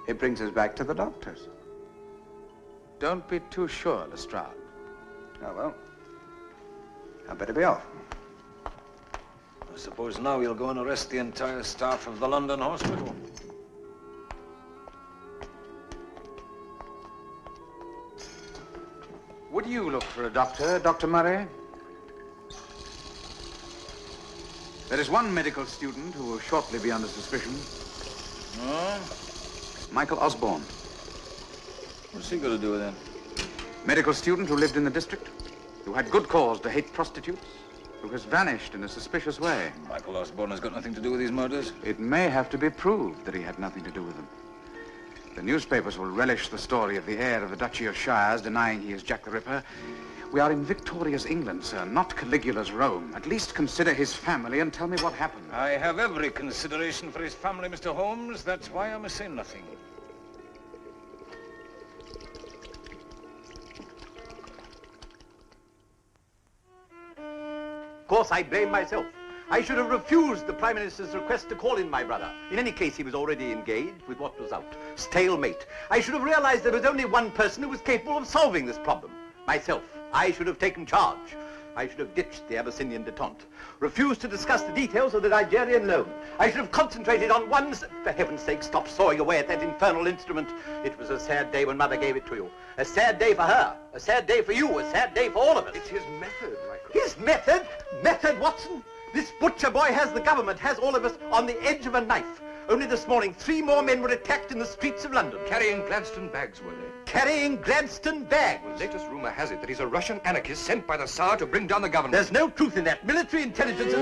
it brings us back to the doctors. Don't be too sure, Lestrade. Oh, well. I'd better be off. I suppose now you'll go and arrest the entire staff of the London hospital. Would you look for a doctor, Dr. Murray? There is one medical student who will shortly be under suspicion. Oh? Michael Osborne. What's he got to do with that? Medical student who lived in the district, who had good cause to hate prostitutes, who has vanished in a suspicious way. Michael Osborne has got nothing to do with these murders? It may have to be proved that he had nothing to do with them. The newspapers will relish the story of the heir of the Duchy of Shires denying he is Jack the Ripper. We are in Victoria's England, sir, not Caligula's Rome. At least consider his family and tell me what happened. I have every consideration for his family, Mr. Holmes. That's why I must say nothing. Of course, I blame myself. I should have refused the Prime Minister's request to call in my brother. In any case, he was already engaged with what was out. Stalemate. I should have realized there was only one person who was capable of solving this problem. Myself. I should have taken charge. I should have ditched the Abyssinian detente. Refused to discuss the details of the Nigerian loan. I should have concentrated on one... For heaven's sake, stop sawing away at that infernal instrument. It was a sad day when Mother gave it to you. A sad day for her. A sad day for you. A sad day for all of us. It's his method, Mycroft. His method? Method, Watson? This butcher boy has the government, has all of us on the edge of a knife. Only this morning, 3 more men were attacked in the streets of London. Carrying Gladstone bags, were they? Carrying Gladstone bags? The latest rumor has it that he's a Russian anarchist sent by the Tsar to bring down the government. There's no truth in that. Military intelligence,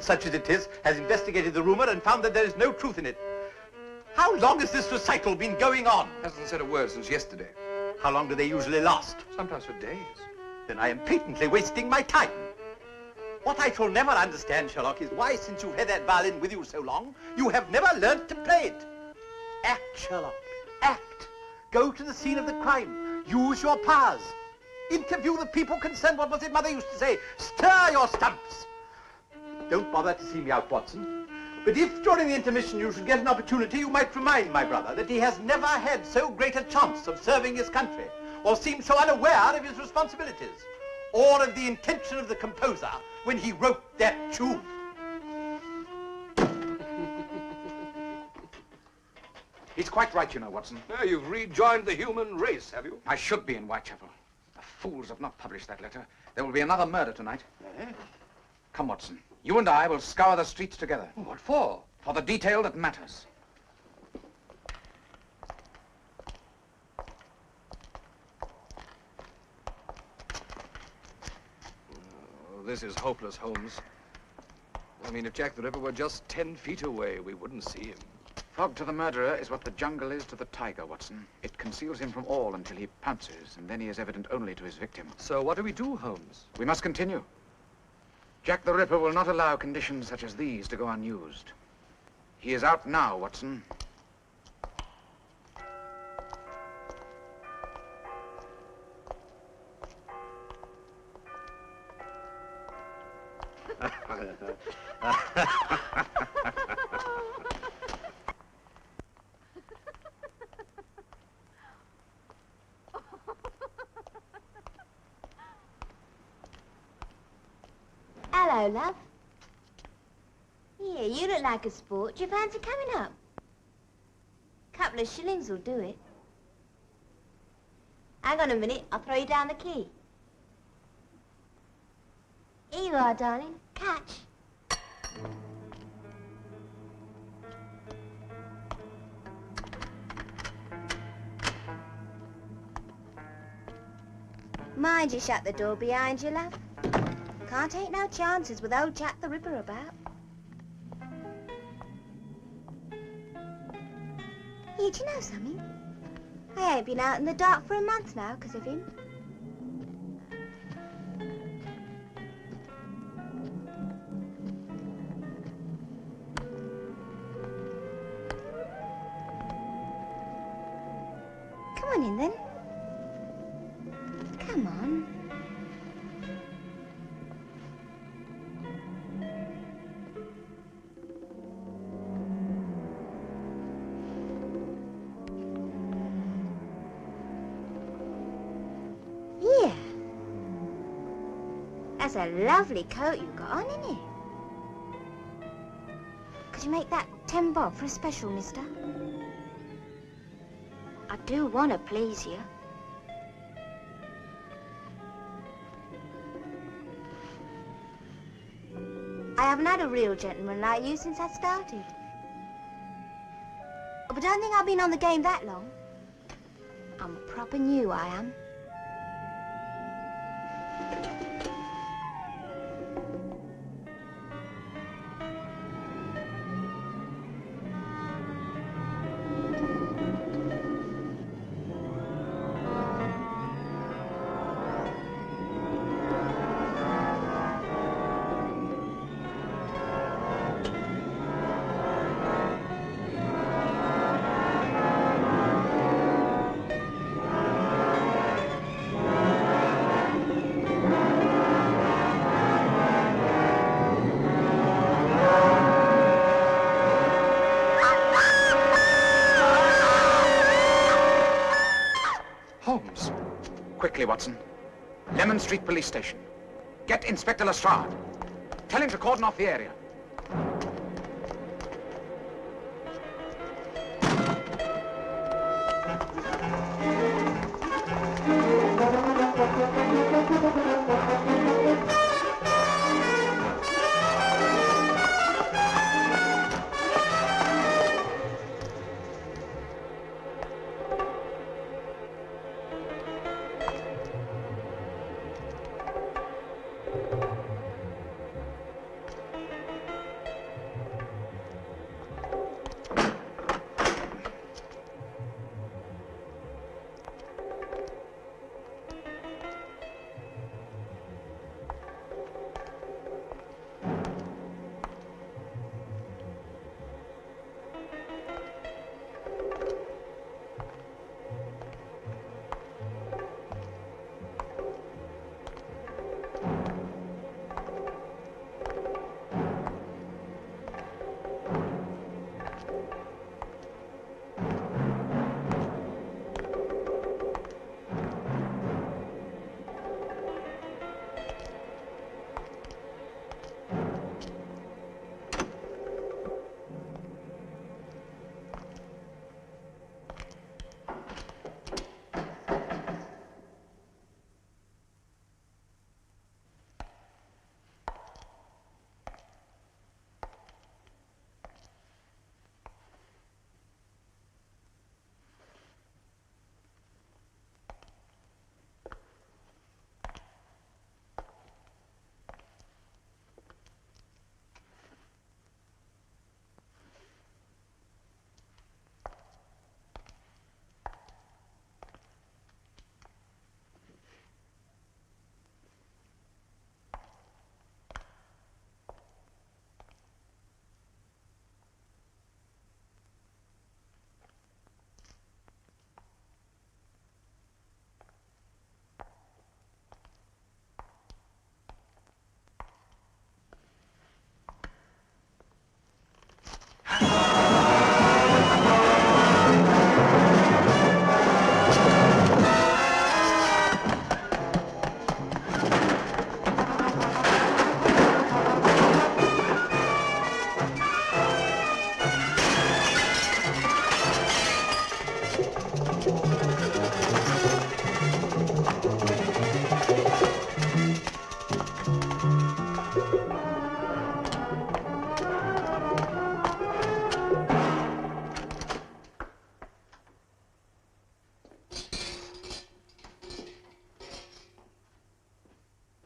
such as it is, has investigated the rumor and found that there is no truth in it. How long has this recital been going on? Hasn't said a word since yesterday. How long do they usually last? Sometimes for days. Then I am patently wasting my time. What I shall never understand, Sherlock, is why, since you've had that violin with you so long, you have never learnt to play it. Act, Sherlock, act. Go to the scene of the crime. Use your powers. Interview the people concerned. What was it Mother used to say? Stir your stumps. Don't bother to see me out, Watson. But if during the intermission you should get an opportunity, you might remind my brother that he has never had so great a chance of serving his country, or seemed so unaware of his responsibilities, or of the intention of the composer when he wrote that tune. He's quite right, you know, Watson. Now you've rejoined the human race, have you? I should be in Whitechapel. The fools have not published that letter. There will be another murder tonight. Come, Watson. You and I will scour the streets together. What for? For the detail that matters. This is hopeless, Holmes. I mean, if Jack the Ripper were just 10 feet away, we wouldn't see him. Fog to the murderer is what the jungle is to the tiger, Watson. It conceals him from all until he pounces, and then he is evident only to his victim. So what do we do, Holmes? We must continue. Jack the Ripper will not allow conditions such as these to go unused. He is out now, Watson. Hello, love. Here, you look like a sport. Do you fancy coming up? Couple of shillings will do it. Hang on a minute, I'll throw you down the key. Here you are, darling. Catch. Mind you shut the door behind you, love. Can't take no chances with old Jack the Ripper about. Here, do you know something? I ain't been out in the dark for a month now because of him. Come on in then. Come on. Yeah. That's a lovely coat you've got on, isn't it? Could you make that 10 bob for a special, mister? I do want to please you. I haven't had a real gentleman like you since I started. But don't think I've been on the game that long. I'm proper new, I am. Holmes. Quickly, Watson. Lemon Street Police Station. Get Inspector Lestrade. Tell him to cordon off the area.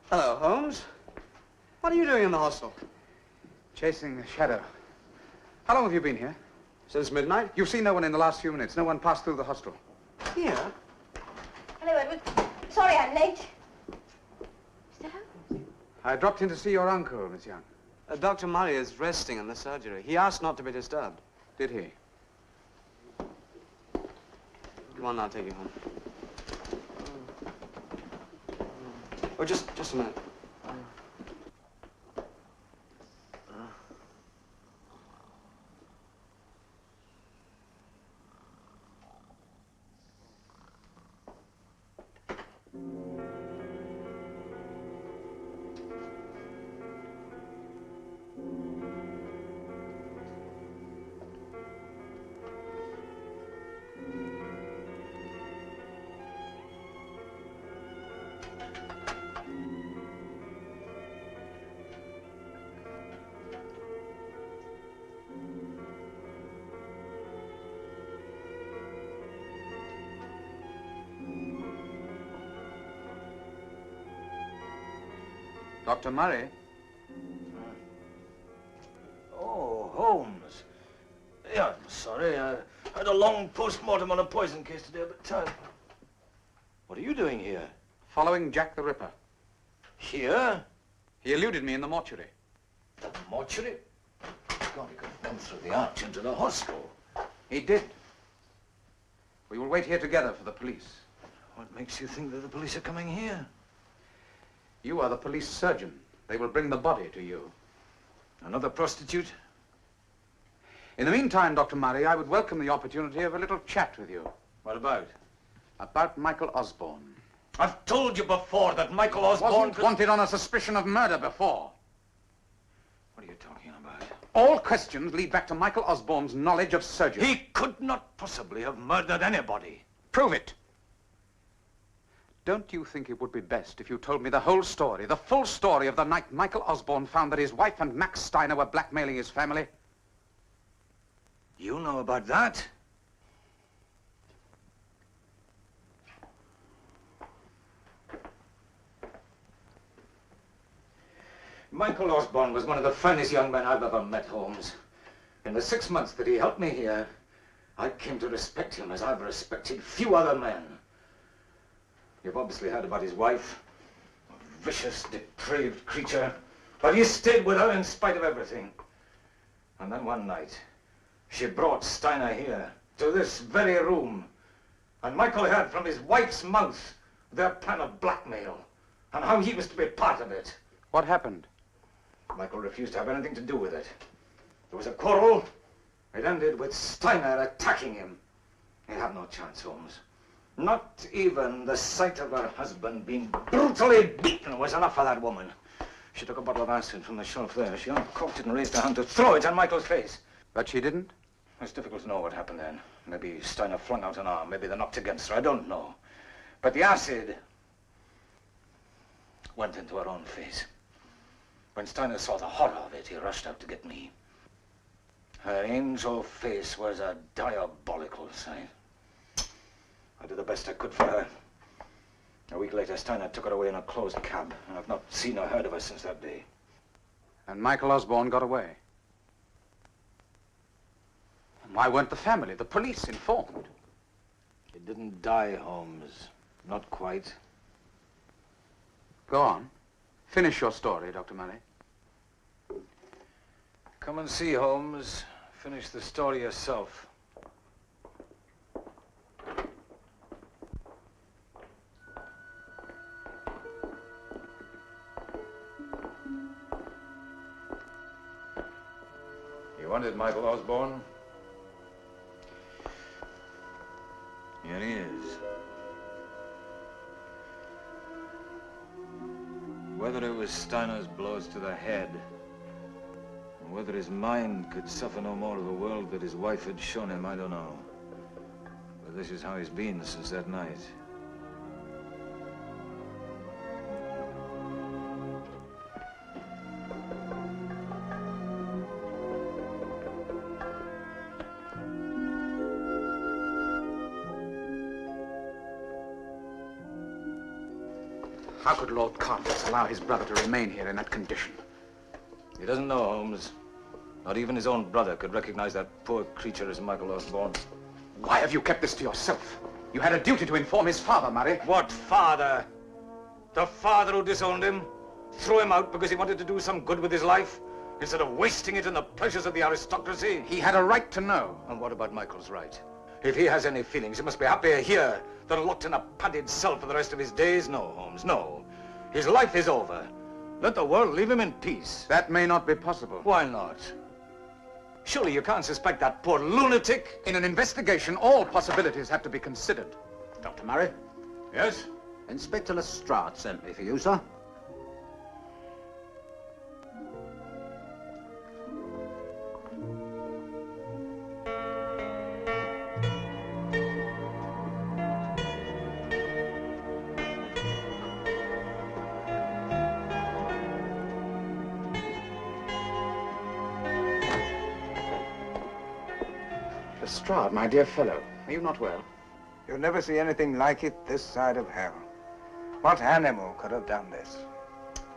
Hello, Holmes. What are you doing in the hostel? Chasing the shadow. How long have you been here? Since midnight. You've seen no one in the last few minutes. No one passed through the hostel. Here? Hello, Edward. Sorry I'm late. Mr. Holmes? I dropped in to see your uncle, Miss Young. Dr. Murray is resting in the surgery. He asked not to be disturbed. Did he? Come on, I'll take you home. Oh, just a minute. Dr. Murray? Oh, Holmes. Yeah, I'm sorry. I had a long post-mortem on a poison case today, but what are you doing here? Following Jack the Ripper. Here? He eluded me in the mortuary. The mortuary? God, he could have come through the arch into the hostel. He did. We will wait here together for the police. What makes you think that the police are coming here? You are the police surgeon. They will bring the body to you. Another prostitute? In the meantime, Dr. Murray, I would welcome the opportunity of a little chat with you. What about? About Michael Osborne. I've told you before that Michael Osborne wasn't wanted on a suspicion of murder before. What are you talking about? All questions lead back to Michael Osborne's knowledge of surgery. He could not possibly have murdered anybody. Prove it. Don't you think it would be best if you told me the whole story, the full story of the night Michael Osborne found that his wife and Max Steiner were blackmailing his family? You know about that? Michael Osborne was one of the finest young men I've ever met, Holmes. In the 6 months that he helped me here, I came to respect him as I've respected few other men. You've obviously heard about his wife, a vicious, depraved creature, but he stayed with her in spite of everything. And then one night, she brought Steiner here, to this very room, and Michael heard from his wife's mouth their plan of blackmail, and how he was to be part of it. What happened? Michael refused to have anything to do with it. There was a quarrel. It ended with Steiner attacking him. He had no chance, Holmes. Not even the sight of her husband being brutally beaten was enough for that woman. She took a bottle of acid from the shelf there. She uncorked it and raised her hand to throw it on Michael's face. But she didn't? It's difficult to know what happened then. Maybe Steiner flung out an arm. Maybe they knocked against her. I don't know. But the acid went into her own face. When Steiner saw the horror of it, he rushed out to get me. Her angel face was a diabolical sight. I did the best I could for her. A week later, Steiner took her away in a closed cab, and I've not seen or heard of her since that day. And Michael Osborne got away? Why weren't the family, the police, informed? He didn't die, Holmes. Not quite. Go on. Finish your story, Dr. Murray. Come and see, Holmes. Finish the story yourself. You wanted Michael Osborne? Here he is. Whether it was Steiner's blows to the head, or whether his mind could suffer no more of the world that his wife had shown him, I don't know. But this is how he's been since that night. How could Lord Carfax allow his brother to remain here in that condition? He doesn't know, Holmes. Not even his own brother could recognize that poor creature as Michael Osborne. Why have you kept this to yourself? You had a duty to inform his father, Murray. What father? The father who disowned him? Threw him out because he wanted to do some good with his life? Instead of wasting it in the pleasures of the aristocracy? He had a right to know. And what about Michael's right? If he has any feelings, he must be happier here than locked in a padded cell for the rest of his days. No, Holmes, no. His life is over. Let the world leave him in peace. That may not be possible. Why not? Surely you can't suspect that poor lunatic? In an investigation, all possibilities have to be considered. Dr. Murray? Yes? Inspector Lestrade sent me for you, sir. Lestrade, my dear fellow, are you not well? You'll never see anything like it this side of hell. What animal could have done this?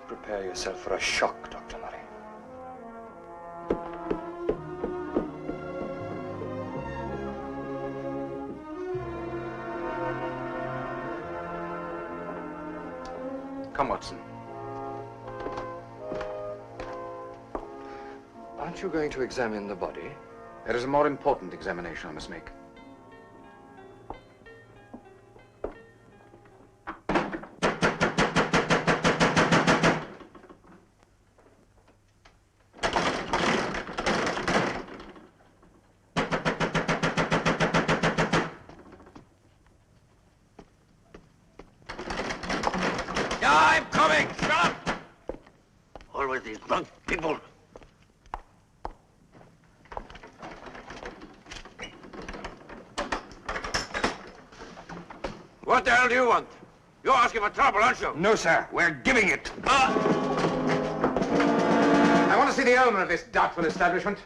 Prepare yourself for a shock, Dr. Murray. Come, Watson. Aren't you going to examine the body? There is a more important examination I must make. I'm coming! Shut up! Always these drunk people. What the hell do you want? You're asking for trouble, aren't you? No, sir. We're giving it. I want to see the owner of this doubtful establishment.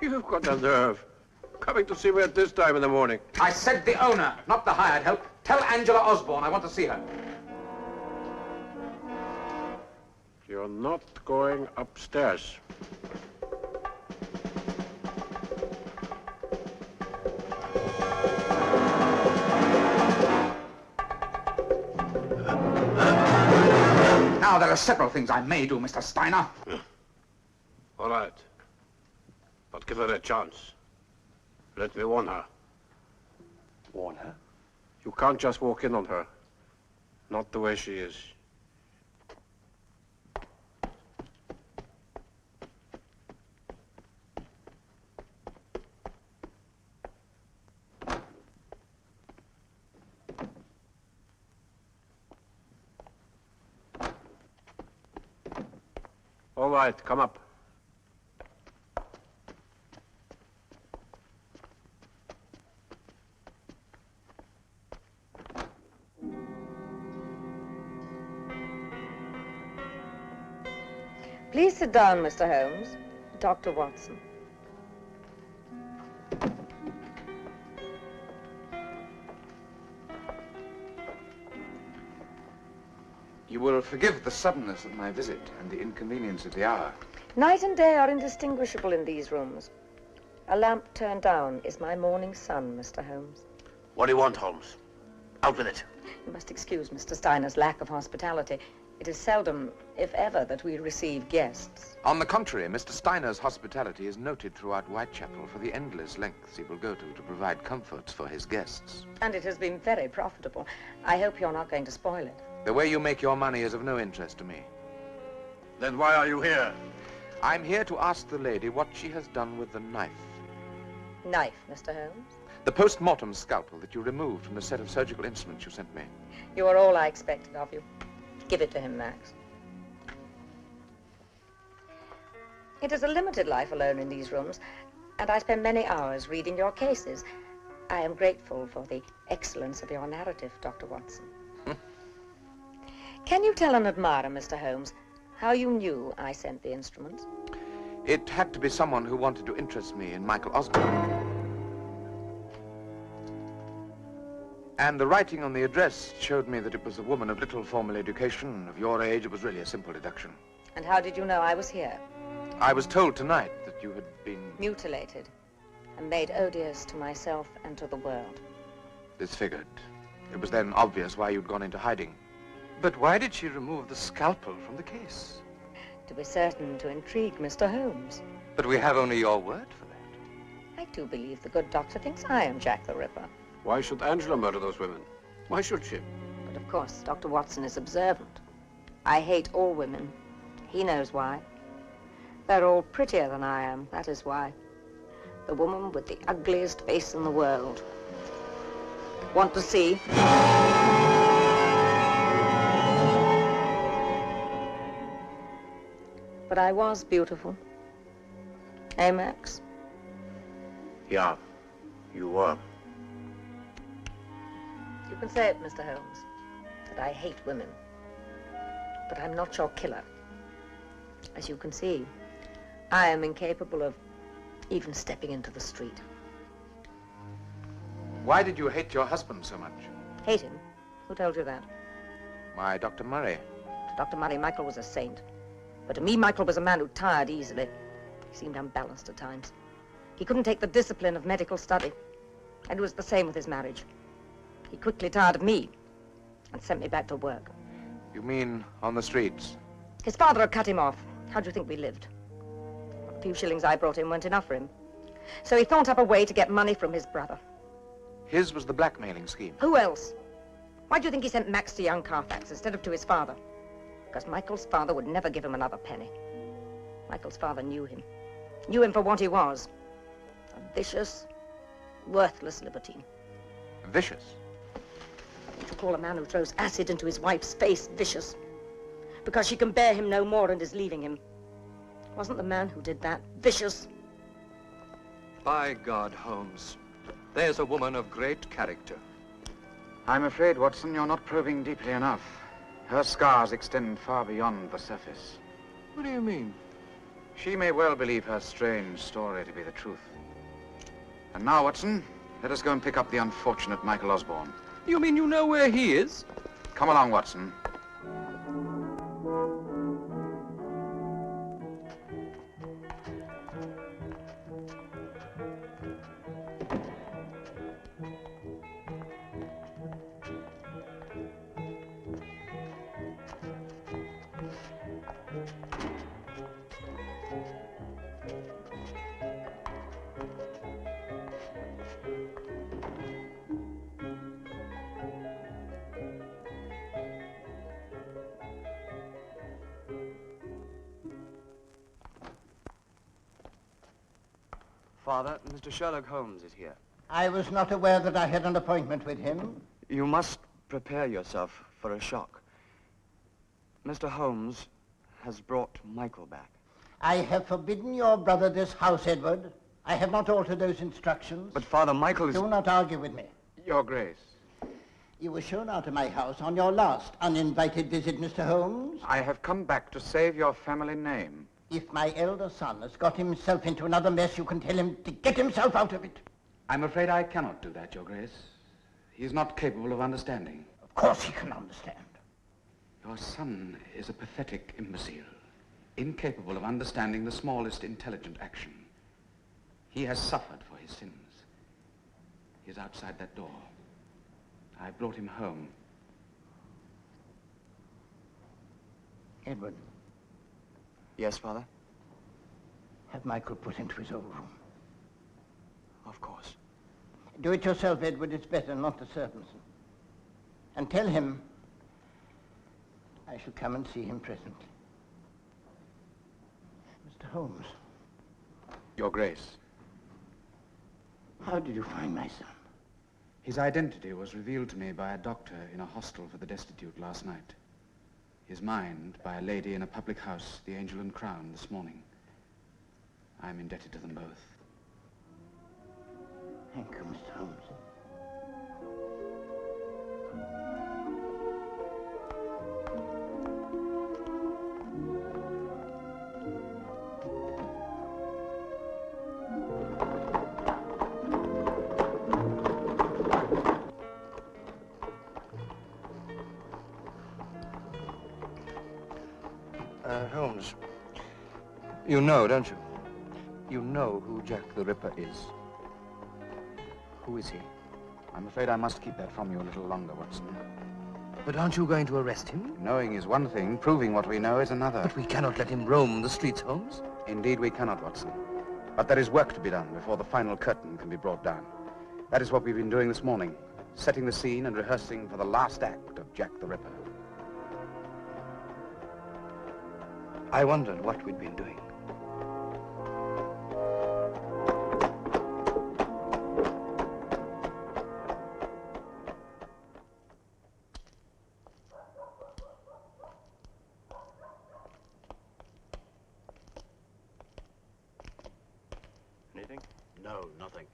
You've got the nerve. Coming to see me at this time in the morning. I said the owner, not the hired help. Tell Angela Osborne I want to see her. You're not going upstairs. Now, there are several things I may do, Mr. Steiner. All right. But give her a chance. Let me warn her. Warn her? You can't just walk in on her. Not the way she is. All right, come up. Please sit down, Mr. Holmes. Dr. Watson. You will forgive the suddenness of my visit and the inconvenience of the hour. Night and day are indistinguishable in these rooms. A lamp turned down is my morning sun, Mr. Holmes. What do you want, Holmes? Out with it. You must excuse Mr. Steiner's lack of hospitality. It is seldom, if ever, that we receive guests. On the contrary, Mr. Steiner's hospitality is noted throughout Whitechapel for the endless lengths he will go to provide comforts for his guests. And it has been very profitable. I hope you're not going to spoil it. The way you make your money is of no interest to me. Then why are you here? I'm here to ask the lady what she has done with the knife. Knife, Mr. Holmes? The post-mortem scalpel that you removed from the set of surgical instruments you sent me. You are all I expected of you. Give it to him, Max. It is a limited life alone in these rooms, and I spend many hours reading your cases. I am grateful for the excellence of your narrative, Dr. Watson. Can you tell an admirer, Mr. Holmes, how you knew I sent the instruments? It had to be someone who wanted to interest me in Michael Osborne. And the writing on the address showed me that it was a woman of little formal education. Of your age, it was really a simple deduction. And how did you know I was here? I was told tonight that you had been... Mutilated and made odious to myself and to the world. disfigured. It was then obvious why you'd gone into hiding. But why did she remove the scalpel from the case? To be certain to intrigue Mr. Holmes. But we have only your word for that. I do believe the good doctor thinks I am Jack the Ripper. Why should Angela murder those women? Why should she? But of course, Dr. Watson is observant. I hate all women. He knows why. They're all prettier than I am, that is why. The woman with the ugliest face in the world. Want to see? But I was beautiful. Eh, Max? Yeah, you were. You can say it, Mr. Holmes, that I hate women. But I'm not your killer. As you can see, I am incapable of even stepping into the street. Why did you hate your husband so much? Hate him? Who told you that? Why, Dr. Murray. To Dr. Murray, Michael was a saint. But to me, Michael was a man who tired easily. He seemed unbalanced at times. He couldn't take the discipline of medical study. And it was the same with his marriage. He quickly tired of me and sent me back to work. You mean on the streets? His father had cut him off. How do you think we lived? A few shillings I brought in weren't enough for him. So he thought up a way to get money from his brother. His was the blackmailing scheme. Who else? Why do you think he sent Max to young Carfax instead of to his father? Because Michael's father would never give him another penny. Michael's father knew him. Knew him for what he was. A vicious, worthless libertine. Vicious? To call a man who throws acid into his wife's face vicious. Because she can bear him no more and is leaving him. Wasn't the man who did that vicious? By God, Holmes, there's a woman of great character. I'm afraid, Watson, you're not probing deeply enough. Her scars extend far beyond the surface. What do you mean? She may well believe her strange story to be the truth. And now, Watson, let us go and pick up the unfortunate Michael Osborne. You mean you know where he is? Come along, Watson. Father, Mr. Sherlock Holmes is here. I was not aware that I had an appointment with him. You must prepare yourself for a shock. Mr. Holmes has brought Michael back. I have forbidden your brother this house, Edward. I have not altered those instructions. But, Father, Michael is... Do not argue with me. Your Grace. You were shown out of my house on your last uninvited visit, Mr. Holmes. I have come back to save your family name. If my elder son has got himself into another mess, you can tell him to get himself out of it. I'm afraid I cannot do that, Your Grace. He is not capable of understanding. Of course he can understand. Your son is a pathetic imbecile, incapable of understanding the smallest intelligent action. He has suffered for his sins. He is outside that door. I brought him home. Edward. Yes, Father? Have Michael put into his old room. Of course. Do it yourself, Edward. It's better, not the servants. And tell him I shall come and see him presently. Mr. Holmes. Your Grace. How did you find my son? His identity was revealed to me by a doctor in a hostel for the destitute last night. His mind by a lady in a public house, the Angel and Crown, this morning. I am indebted to them both. Thank you, Mr. Holmes. Holmes, you know, don't you? You know who Jack the Ripper is. Who is he? I'm afraid I must keep that from you a little longer, Watson. But aren't you going to arrest him? Knowing is one thing, proving what we know is another. But we cannot let him roam the streets, Holmes. Indeed we cannot, Watson. But there is work to be done before the final curtain can be brought down. That is what we've been doing this morning, setting the scene and rehearsing for the last act of Jack the Ripper. I wondered what we'd been doing. Anything? No, nothing.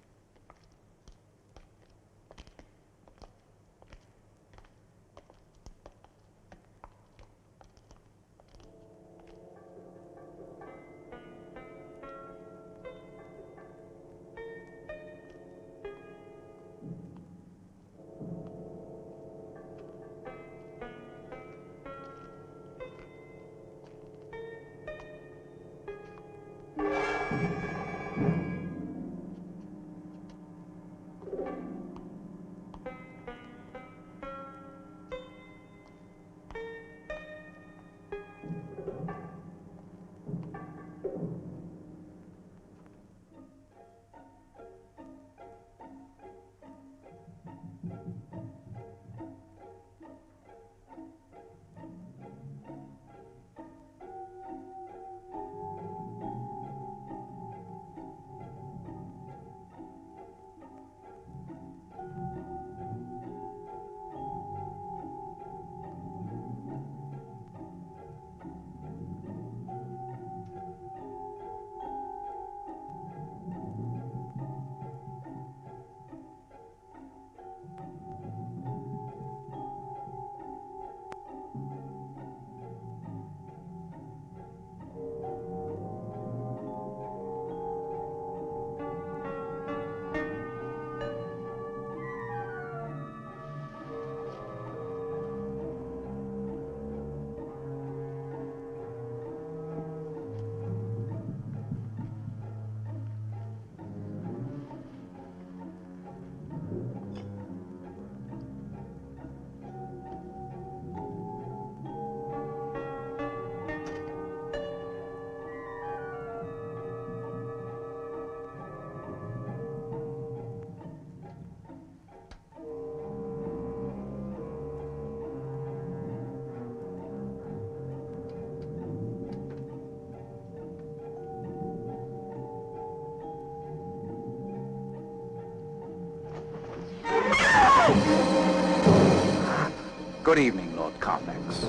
Good evening, Lord Carfax.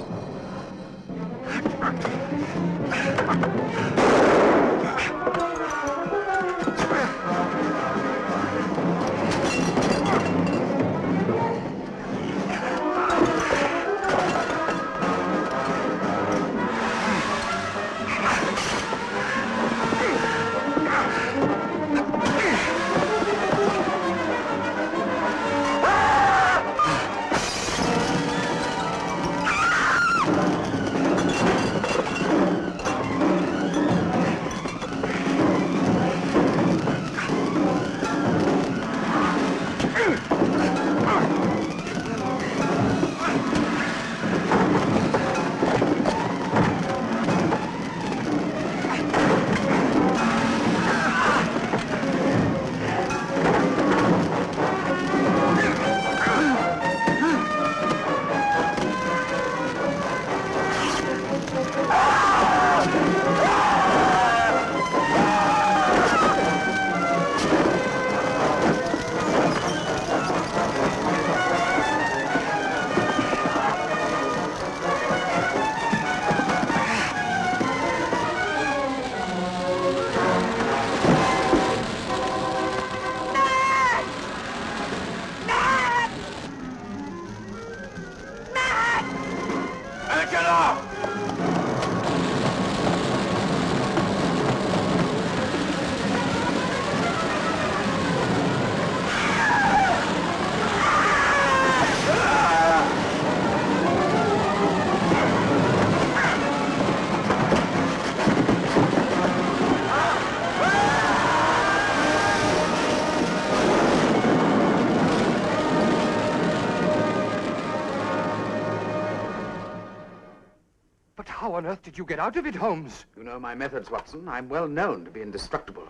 But how on earth did you get out of it, Holmes? You know my methods, Watson. I'm well known to be indestructible.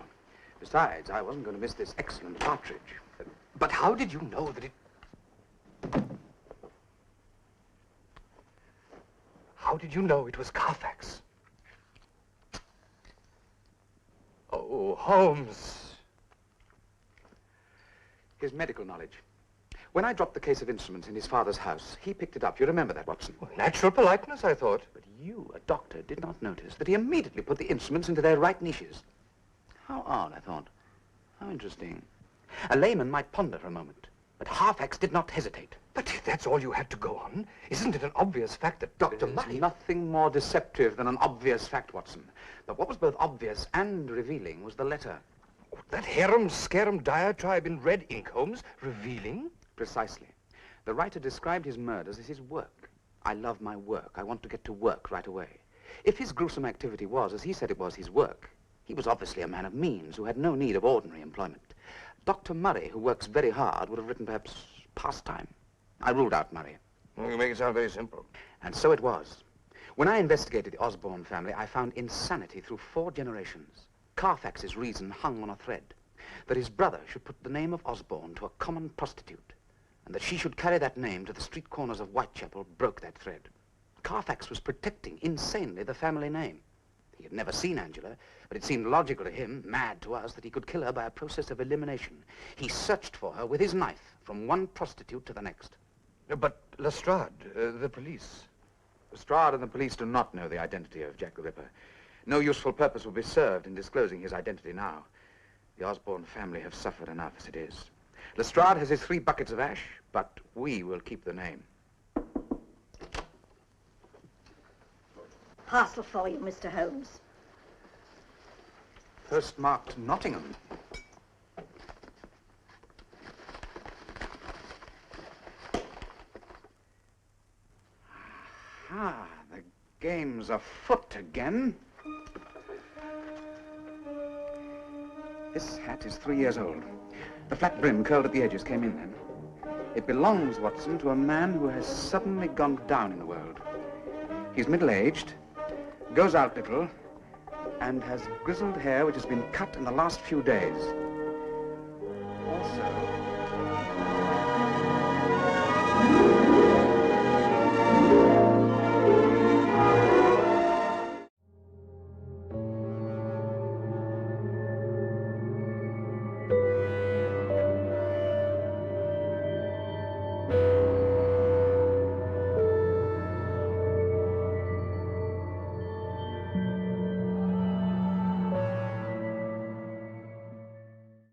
Besides, I wasn't going to miss this excellent partridge. But how did you know that it... How did you know it was Carfax? Oh, Holmes. His medical knowledge. When I dropped the case of instruments in his father's house, he picked it up. You remember that, Watson? Well, natural politeness, I thought. But you, a doctor, did not notice that he immediately put the instruments into their right niches. How odd, I thought. How interesting. A layman might ponder for a moment, but Carfax did not hesitate. But if that's all you had to go on, isn't it an obvious fact that Dr. Murray... There's nothing more deceptive than an obvious fact, Watson. But what was both obvious and revealing was the letter. Oh, that harum-scarum diatribe in red ink, Holmes? Revealing? Precisely. The writer described his murders as his work. I love my work. I want to get to work right away. If his gruesome activity was, as he said it was, his work, he was obviously a man of means who had no need of ordinary employment. Dr. Murray, who works very hard, would have written perhaps pastime. I ruled out Murray. Well, you make it sound very simple. And so it was. When I investigated the Osborne family, I found insanity through 4 generations. Carfax's reason hung on a thread. That his brother should put the name of Osborne to a common prostitute, and that she should carry that name to the street corners of Whitechapel broke that thread. Carfax was protecting, insanely, the family name. He had never seen Angela, but it seemed logical to him, mad to us, that he could kill her by a process of elimination. He searched for her with his knife, from one prostitute to the next. But Lestrade, the police... Lestrade and the police do not know the identity of Jack the Ripper. No useful purpose will be served in disclosing his identity now. The Osborne family have suffered enough as it is. Lestrade has his 3 buckets of ash, but we will keep the name. Parcel for you, Mr. Holmes. First marked Nottingham. Ah, the game's afoot again. This hat is 3 years old. The flat brim curled at the edges came in then. It belongs, Watson, to a man who has suddenly gone down in the world. He's middle-aged, goes out little, and has grizzled hair which has been cut in the last few days. Also,